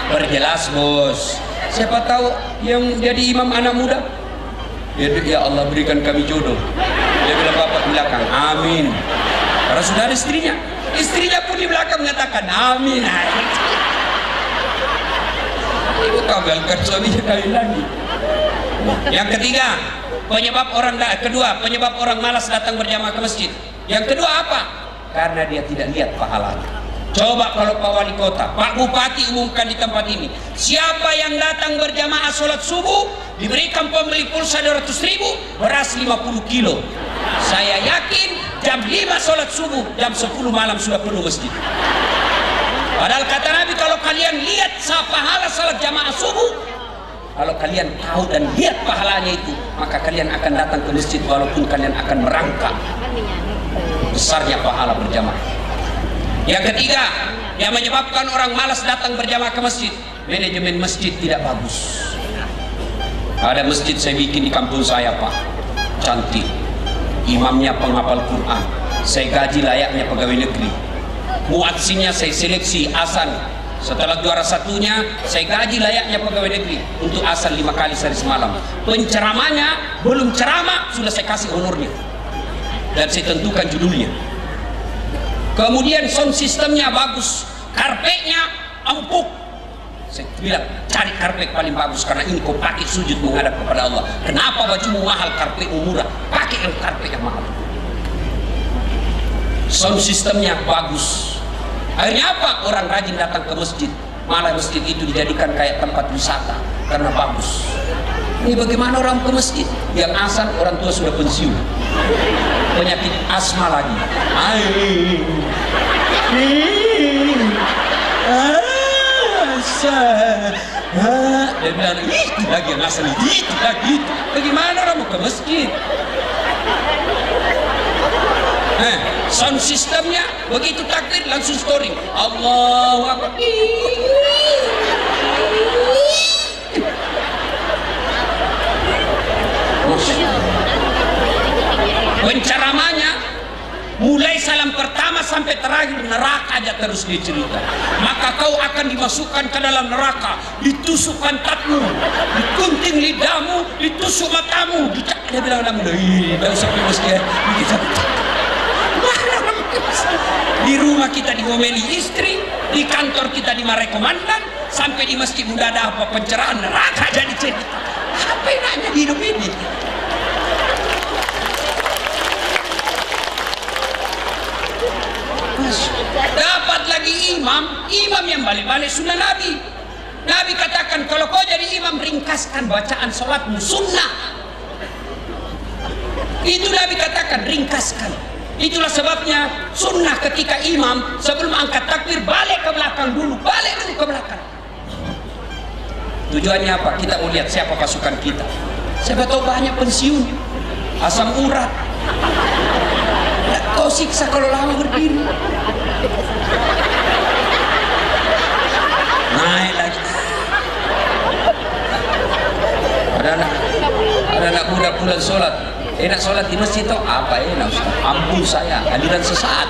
Berjelas bos, siapa tahu yang jadi imam anak muda, ya Allah berikan kami jodoh. Dia bilang bapak di belakang, amin. Karena sudah ada istrinya pun di belakang mengatakan amin. Ibu kabelkan suaminya kali lagi. Yang ketiga, penyebab orang malas datang berjamaah ke masjid. Yang kedua apa? Karena dia tidak lihat pahalanya. Coba kalau Pak Wali Kota, Pak Bupati umumkan di tempat ini, siapa yang datang berjamaah sholat subuh diberikan pembeli pulsa 200.000, beras 50 kilo. Saya yakin jam 5 sholat subuh, jam 10 malam sudah penuh masjid. Padahal kata Nabi, kalau kalian lihat pahala sholat jamaah subuh, kalau kalian tahu dan lihat pahalanya itu, maka kalian akan datang ke masjid walaupun kalian akan merangkak besarnya pahala berjamaah. Yang ketiga, yang menyebabkan orang malas datang berjamaah ke masjid, manajemen masjid tidak bagus. Ada masjid saya bikin di kampung saya Pak, cantik, imamnya penghafal Quran, saya gaji layaknya pegawai negeri, muadzinnya saya seleksi azan, setelah juara satunya saya gaji layaknya pegawai negeri untuk azan 5 kali sehari semalam, penceramanya belum ceramah sudah saya kasih honornya dan saya tentukan judulnya. Kemudian sound sistemnya bagus, karpetnya empuk. Saya bilang cari karpet paling bagus karena ini kau pakai sujud menghadap kepada Allah. Kenapa bajumu mahal, karpetmu murah? Pakai yang karpet yang mahal. Sound sistemnya bagus. Akhirnya apa? Orang rajin datang ke masjid. Malah masjid itu dijadikan kayak tempat wisata karena bagus. Ini bagaimana orang ke masjid? Yang asal orang tua sudah pensiun, penyakit asma lagi. Dia bilang itu lagi yang asal, itu lagi itu. Bagaimana orang mau ke masjid? Sound sistemnya begitu takbir langsung storing. Allahu Akbar. Penceramanya mulai salam pertama sampai terakhir neraka aja terus dia cerita. Maka kau akan dimasukkan ke dalam neraka, ditusuk pantatmu, digunting lidahmu, ditusuk matamu. Dia bilang, tidak usah pimus dia. Di rumah kita diomeli istri, di kantor kita dimarahi komandan, sampai di masjid muda ada apa pencerahan neraka jadi cerita. Apa enaknya hidup ini? Dapat lagi imam yang balik-balik sunnah Nabi. Nabi katakan, kalau kau jadi imam, ringkaskan bacaan sholatmu sunnah. Itu Nabi katakan, ringkaskan. Itulah sebabnya sunnah ketika imam sebelum angkat takbir balik ke belakang dulu, balik dulu ke belakang. Tujuannya apa? Kita mau lihat siapa pasukan kita. Siapa tahu banyak pensiun, asam urat. Kau siksa kalau lama berdiri. Naik lagi. Ada anak muda pulang sholat. Enak sholat di masjid tau apa enak Ustaz? Ampun saya, aliran sesat.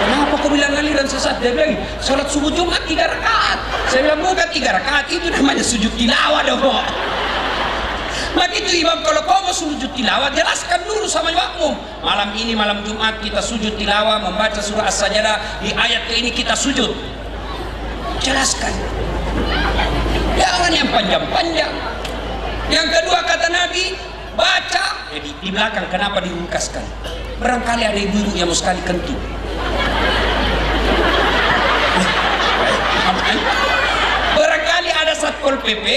Kenapa kau bilang aliran sesat? Dia bilang sholat subuh Jumat 3 rakaat. Saya bilang bukan 3 rakaat, itu namanya sujud tilawah dong. Maka itu imam kalau kau mau sujud tilawah, jelaskan dulu sama makmum. Malam ini malam Jumat kita sujud tilawah membaca surah As-Sajdah, di ayat ke ini kita sujud. Jelaskan. Jangan yang panjang-panjang. Yang kedua kata Nabi, baca. Jadi di belakang kenapa diungkaskan? Barangkali ada ibu-ibu yang mau sekali kentut. Barangkali ada Satpol PP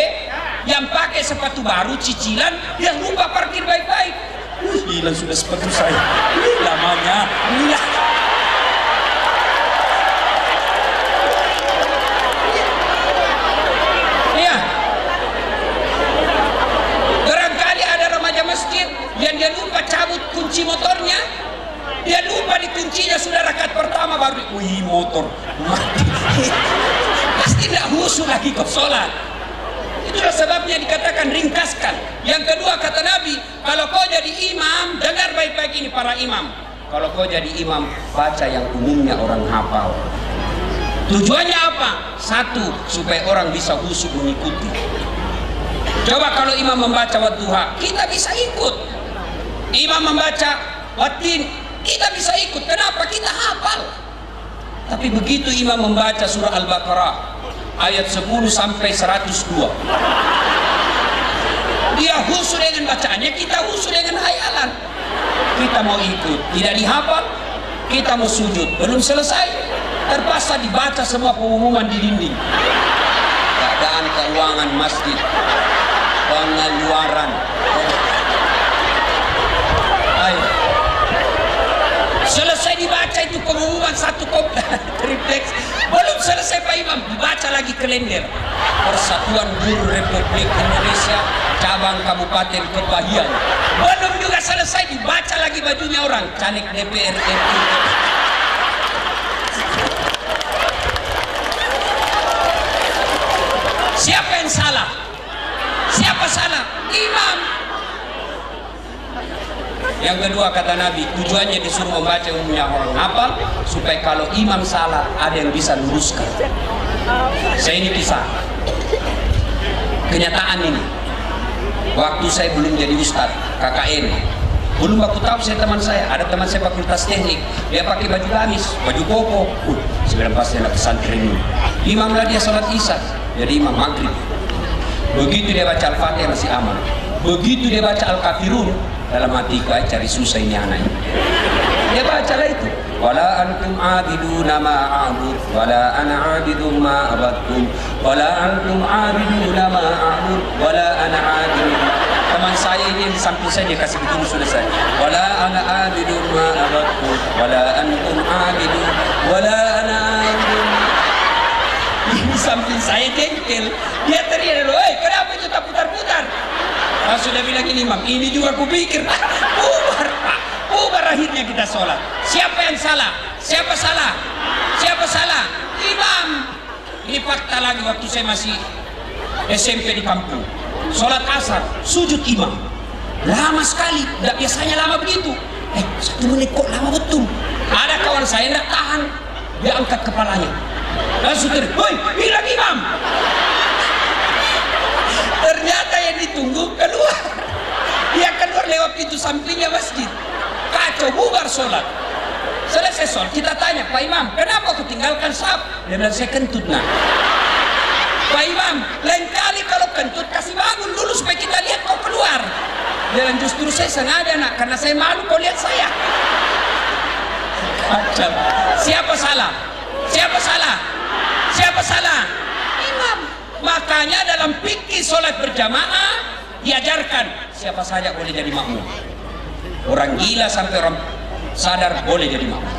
yang pakai sepatu baru cicilan, yang lupa parkir baik-baik. Hilang sudah sepatu saya. Lamanya. Iya. Barangkali ada remaja masjid yang dia lupa cabut kunci motornya. Dia lupa di kuncinya sudah rakaat pertama baru. Wih, motor mati. Pasti tidak khusyuk lagi kau sholat. Itulah sebabnya dikatakan ringkaskan. Yang kedua kata Nabi, kalau kau jadi imam, dengar baik-baik ini para imam. Kalau kau jadi imam, baca yang umumnya orang hafal. Tujuannya apa? Satu, supaya orang bisa khusyuk mengikuti. Coba kalau imam membaca wadduha, kita bisa ikut. Imam membaca watin, kita bisa ikut. Kenapa? Kita hafal. Tapi begitu imam membaca surah Al-Baqarah ayat 10 sampai 102, dia khusyuk dengan bacaannya, kita khusyuk dengan hayalan. Kita mau ikut, tidak dihafal, kita mau sujud, belum selesai terpaksa dibaca semua pengumuman di dinding. Keadaan keuangan masjid, pengeluaran. Ayo. Selesai dibaca itu pengumuman satu tripleks, belum selesai Pak Imam, dibaca lagi kalender. Persatuan Guru Republik Indonesia cabang Kabupaten Kebahian. Belum juga selesai dibaca lagi bajunya orang, caleg DPR RI. Siapa yang salah? Siapa salah? Imam. Yang kedua kata Nabi, tujuannya disuruh membaca umumnya orang hafal, supaya kalau imam salah ada yang bisa luruskan. Saya ini kisah kenyataan ini. Waktu saya belum jadi ustadz KKN, belum aku tahu saya teman saya, ada teman saya fakultas teknik, dia pakai baju gamis, baju koko. Sebenarnya pasti anak pesantren ini. Imam lah dia sholat isya, jadi imam maghrib. Begitu dia baca Al-Fatihah masih aman. Begitu dia baca Al-Kafirun, dalam hati gue cari susah ini anak ini. Dia bacalah itu. Wala antum abiduna ma a'bud, wala ana abidun ma abadtum, wala antum abiduna ma a'bud, wala ana abidun. Teman saya ini yang di samping saya dia kasih begini sudah saya. Wala ana abidun ma abadtum, wala antum abidun, wala ana abidun. Di samping saya jengkel. Dia teriak dulu, kenapa itu tak putar-putar? Sudah bilang ini imam, ini juga aku pikir bubar Pak, bubar akhirnya saja kita sholat. Siapa yang salah? Siapa salah? Siapa salah? Imam. Ini fakta lagi, waktu saya masih SMP di kampung, sholat asar, sujud imam lama sekali, tidak biasanya lama begitu. 1 menit kok lama betul. Ada kawan saya tidak tahan, dia angkat kepalanya, langsung woi, bilang imam. Ternyata yang ditunggu keluar. Dia keluar lewat pintu sampingnya masjid. Kacau, bubar sholat. Selesai sholat, kita tanya, Pak Imam, kenapa kau tinggalkan sahab? Dia bilang, saya kentut nak. Pak Imam, lain kali kalau kentut kasih bangun dulu supaya kita lihat kau keluar. Dia bilang, justru saya sengaja nak, karena saya malu kau lihat saya. Kacau. Siapa salah? Siapa salah? Siapa salah? Imam. Makanya dalam fikih sholat berjamaah diajarkan siapa saja boleh jadi makmum. Orang gila sampai orang sadar boleh jadi makmum.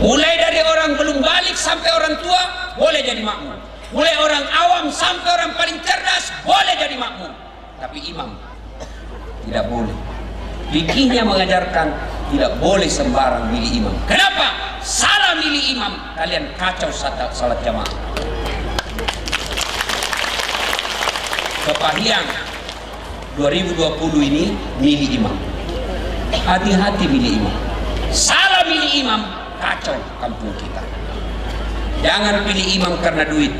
Mulai dari orang belum balik sampai orang tua boleh jadi makmum. Mulai orang awam sampai orang paling cerdas boleh jadi makmum. Tapi imam tidak boleh. Fikihnya mengajarkan tidak boleh sembarang milih imam. Kenapa? Salah milih imam, kalian kacau salat jamaah. Kepahiang 2020 ini milih imam. Hati-hati milih imam. Salah milih imam, kacau kampung kita. Jangan pilih imam karena duit.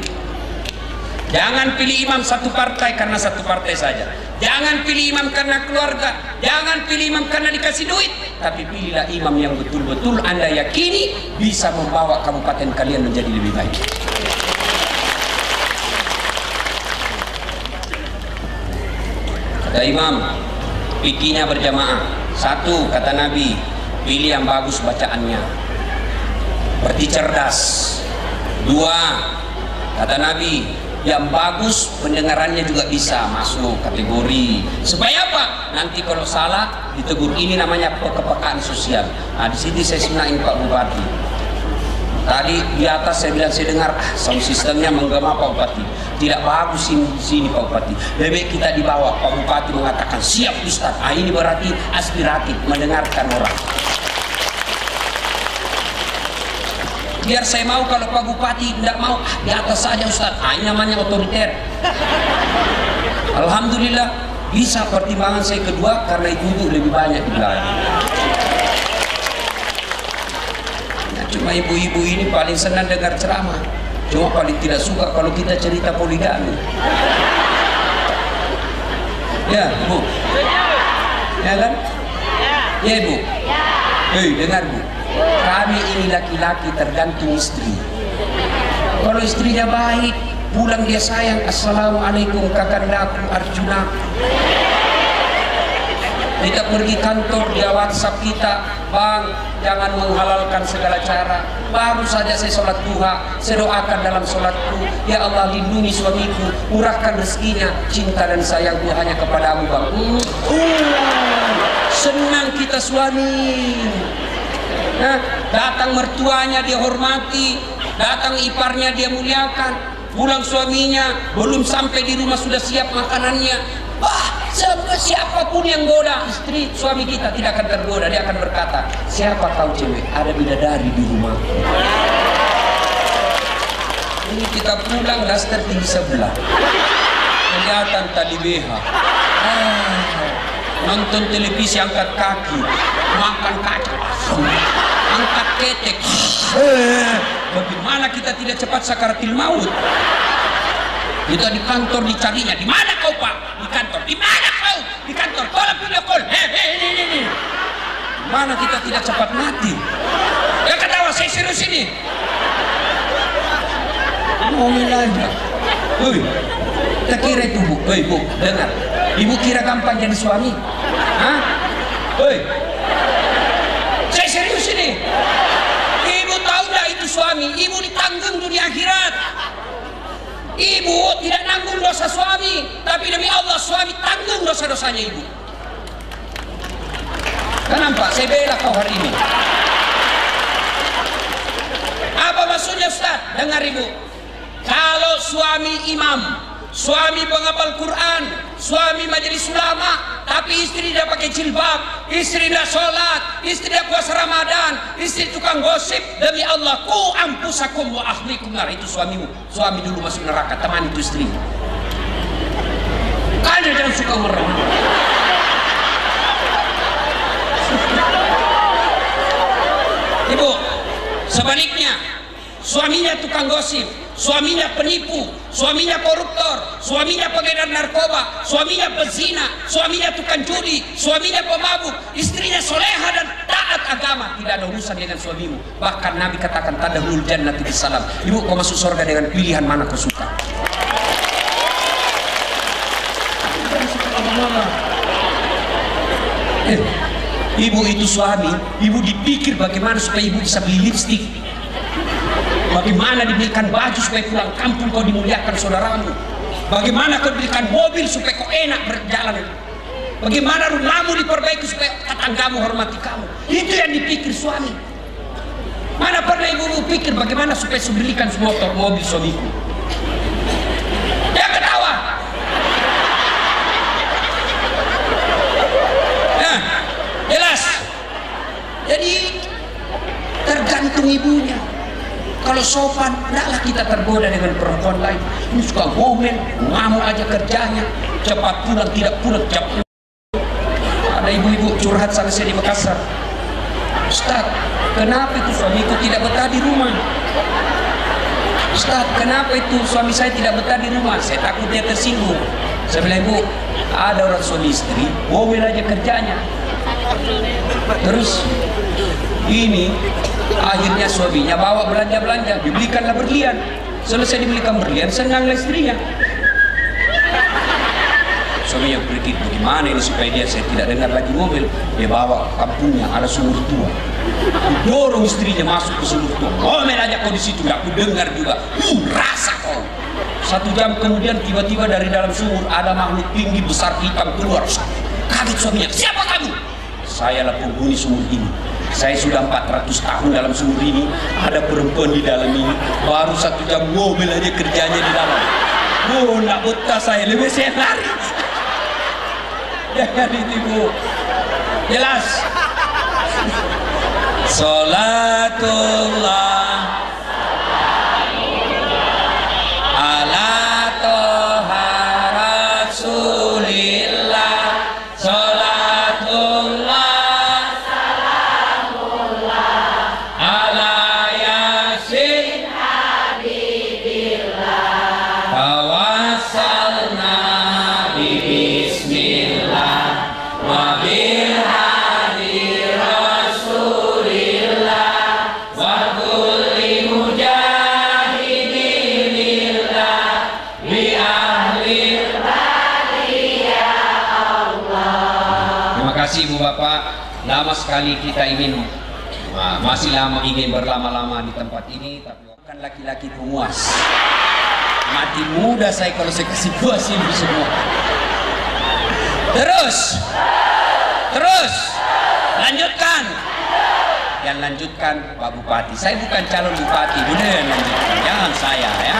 Jangan pilih imam satu partai karena satu partai saja. Jangan pilih imam karena keluarga. Jangan pilih imam karena dikasih duit. Tapi pilihlah imam yang betul-betul Anda yakini bisa membawa kabupaten kalian menjadi lebih baik. Kata imam, fikihnya berjamaah. 1, kata Nabi, pilih yang bagus bacaannya, berarti cerdas. 2, kata Nabi, yang bagus pendengarannya juga bisa masuk kategori. Supaya apa? Nanti kalau salah ditegur. Ini namanya kepekaan sosial. Nah, di sini saya senain Pak Bupati. Tadi di atas saya bilang, saya dengar sound sistemnya menggema Pak Bupati. Tidak bagus sini Pak Bupati. Lebih kita dibawa. Pak Bupati mengatakan siap Ustaz. Ini berarti aspiratif, mendengarkan orang. Biar saya mau, kalau Pak Bupati tidak mau, di atas saja Ustaz. Ini namanya otoriter. Alhamdulillah bisa. Pertimbangan saya kedua karena itu lebih banyak di belakang. Cuma ibu-ibu ini paling senang dengar ceramah. Cuma paling tidak suka kalau kita cerita poligami. Ya Bu, ya kan? Ya Bu. Hei, dengar Bu, kami ini laki-laki tergantung istri. Kalau istrinya baik, pulang dia sayang, assalamualaikum kakandaku Arjuna. Kita pergi kantor, dia WhatsApp kita, Bang, jangan menghalalkan segala cara. Baru saja saya sholat duha, saya doakan dalam sholatku, ya Allah lindungi suamiku, murahkan rezekinya, cinta dan sayangku hanya kepadamu Bang. Senang kita suami. Nah, datang mertuanya dia hormati, datang iparnya dia muliakan, pulang suaminya belum sampai di rumah sudah siap makanannya. Siapapun yang goda istri suami kita tidak akan tergoda. Dia akan berkata, siapa tahu cewek ada bidadari di rumah. Ini kita pulang daster tinggi sebelah, kelihatan tali BH. Nonton televisi angkat kaki, makan kacang, angkat ketek. Bagaimana kita tidak cepat sakaratil maut? Kita di kantor dicarinya, di mana kau Pak? Di kantor. Di mana kau? Di kantor. Tolong video call. Ini. Mana kita tidak cepat mati? Ya ketawa, saya serius ini. Ngomong aja. Woi, kita kira itu Bu. Woi Bu, dengar. Ibu kira gampang jadi suami? Hah? Woi, saya serius ini. Ibu tahu nggak itu suami? Ibu ditanggung dunia akhirat. Ibu tidak nanggung dosa suami, tapi demi Allah suami tanggung dosa-dosanya ibu. Kenapa? Saya bela kau hari ini. Apa maksudnya Ustaz? Dengar ibu. Kalau suami imam, suami penghafal Quran, suami majelis ulama, tapi istri dia pakai jilbab, istri dia sholat, istri dia puasa Ramadan, istri tukang gosip. Demi Allah, ku ampusakum wa ahlikum nar. Itu suamimu. Suami dulu masuk neraka, teman itu istri. Kalian jangan suka merem. Ibu, sebaliknya, suaminya tukang gosip, suaminya penipu, suaminya koruptor, suaminya pengedar narkoba, suaminya pezina, suaminya tukang judi, suaminya pemabuk, istrinya soleha dan taat agama. Tidak ada urusan dengan suamimu. Bahkan Nabi katakan tadkhulul jannata bisalam. Ibu, kau masuk surga dengan pilihan mana kau suka. Ibu itu suami, ibu dipikir bagaimana supaya ibu bisa beli lipstik, bagaimana dibelikan baju supaya pulang kampung kau dimuliakan saudaramu, bagaimana kau dibelikan mobil supaya kau enak berjalan, bagaimana rumahmu diperbaiki supaya tetanggamu hormati kamu. Itu yang dipikir suami. Mana pernah ibu pikir bagaimana supaya belikan motor mobil suamiku. Dia ketawa. Jelas. Jadi tergantung ibunya. Kalau sopan, tidaklah kita tergoda dengan perempuan lain. Ini suka ngomel, ngamuk aja kerjanya, cepat pulang, tidak pulang, cepat. Ada ibu-ibu curhat sama saya di Makassar. Ustaz, kenapa itu suamiku tidak betah di rumah? Ustaz, kenapa itu suami saya tidak betah di rumah? Saya takut dia tersinggung. Saya bilang, ibu, ada orang suami istri, ngomel aja kerjanya. Terus ini akhirnya suaminya bawa belanja-belanja, dibelikanlah berlian. Selesai dibelikan berlian, senanglah istrinya. Suaminya berpikir, bagaimana ini supaya saya tidak dengar lagi mobil. Dia bawa kampungnya, ada sumur tua. Dorong istrinya masuk ke sumur tua. Ngomel aja kau di situ, gak aku dengar juga. Rasa kau. 1 jam kemudian tiba-tiba dari dalam sumur ada makhluk tinggi besar hitam keluar. Kaget suaminya, siapa kamu? Sayalah penghuni sumur ini. Saya sudah 400 tahun dalam sumur ini. Ada perempuan di dalam ini. Baru 1 jam mobil aja kerjanya di dalam. Oh, nak betah saya, lebih saya lari. Jangan ditipu. Jelas. Salatullah ala toha rasulillah. Salatullah salamullah ala yasin habibillah. Tawassalna bismillah wa bil hadi rasulillah wa kulli mujahidin lillah bi ahli ya Allah. Terima kasih Ibu Bapak. Lama sekali kita ingin masih lama ingin berlama-lama di tempat ini, tapi bukan laki-laki pemuas. Mati muda saya kalau saya kasih puas ini semua. Terus lanjutkan. Yang lanjutkan Pak Bupati. Saya bukan calon bupati, benar lanjutkan. Jangan saya ya.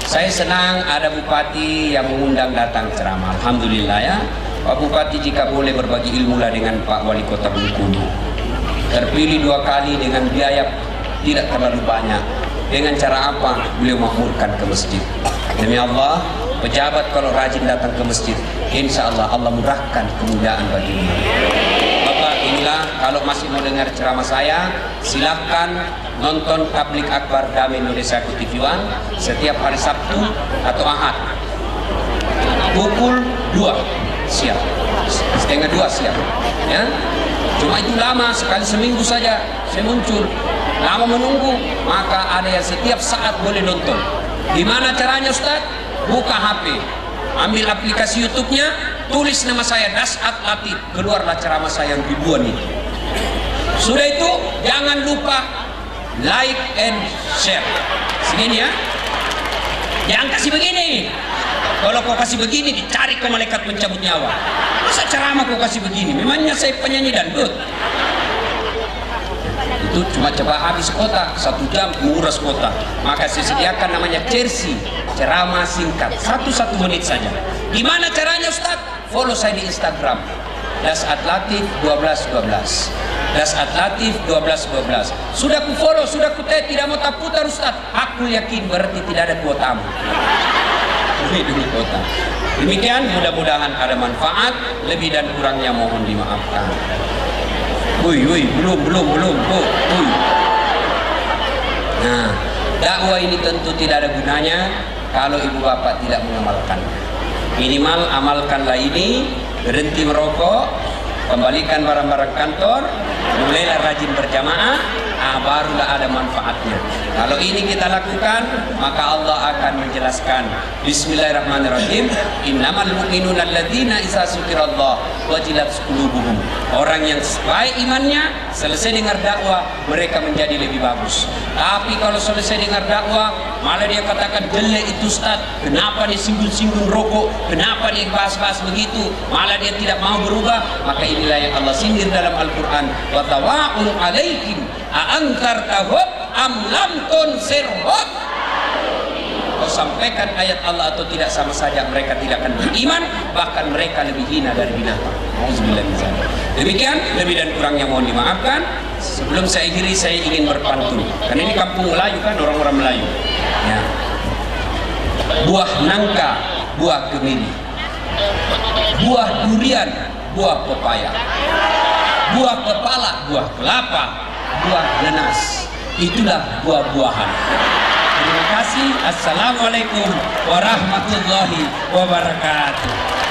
Saya senang ada bupati yang mengundang datang ceramah. Alhamdulillah ya. Pak Bupati jika boleh berbagi ilmu lah dengan Pak Wali Kota Bengkulu. Terpilih 2 kali dengan biaya tidak terlalu banyak. Dengan cara apa? Beliau makmurkan ke masjid. Demi Allah, pejabat kalau rajin datang ke masjid, insya Allah Allah mudahkan kemudahan baginya. Bapak inilah, kalau masih mau dengar ceramah saya, silakan nonton Tablik Akbar Damai Indonesia TV One setiap hari Sabtu atau Ahad pukul 2 siang, setengah 2 siang ya. Cuma itu lama, sekali seminggu saja saya muncul. Lama menunggu, maka ada yang setiap saat boleh nonton. Gimana caranya Ustaz? Buka HP, ambil aplikasi YouTube-nya, tulis nama saya Dasat Latif, keluarlah ceramah saya yang ribuan itu. Sudah itu jangan lupa like and share. Segini ya. Jangan kasih begini. Kalau kau kasih begini, dicari ke malaikat pencabut nyawa. Masa ceramah kau kasih begini? Memangnya saya penyanyi dangdut? Itu cuma coba habis kota, 1 jam menguras kota. Maka saya sediakan namanya Cersi, ceramah singkat, 1 menit saja. Gimana caranya Ustaz? follow saya di Instagram. Das Atlatif 1212. Das Atlatif 1212. Sudah ku follow, sudah ku tag, tidak mau tak putar Ustaz. Aku yakin berarti tidak ada kuotamu. Demi kuota. Demikian, mudah-mudahan ada manfaat. Lebih dan kurangnya mohon dimaafkan. Belum. Nah, dakwah ini tentu tidak ada gunanya kalau ibu bapak tidak mengamalkannya. Minimal amalkanlah ini. Berhenti merokok, kembalikan barang-barang kantor, mulailah rajin berjamaah, barulah ada manfaatnya. Kalau ini kita lakukan, maka Allah akan menjelaskan. Bismillahirrahmanirrahim. Innamal mu'minuna alladzina idza dzukirallah wajilat qulubuhum. Orang yang baik imannya, selesai dengar dakwah, mereka menjadi lebih bagus. Tapi kalau selesai dengar dakwah, malah dia katakan jelek itu Ustaz, kenapa dia singgung-singgung rokok, kenapa dia bahas-bahas begitu, malah dia tidak mau berubah. Maka inilah yang Allah sindir dalam Al-Quran. Wa tawa'un alaikum a'antartahum am lam tunsirhum. Kau sampaikan ayat Allah atau tidak, sama saja mereka tidak akan beriman, bahkan mereka lebih hina dari binatang. Auzubillah min dzalik. Demikian, lebih dan kurangnya mohon dimaafkan. Sebelum saya akhiri, saya ingin berpantun. Karena ini kampung Melayu kan, orang-orang Melayu. Ya. Buah nangka, buah kemiri. Buah durian, buah pepaya. Buah kepala, buah kelapa, buah nanas. Itulah buah-buahan. Terima kasih. Assalamualaikum warahmatullahi wabarakatuh.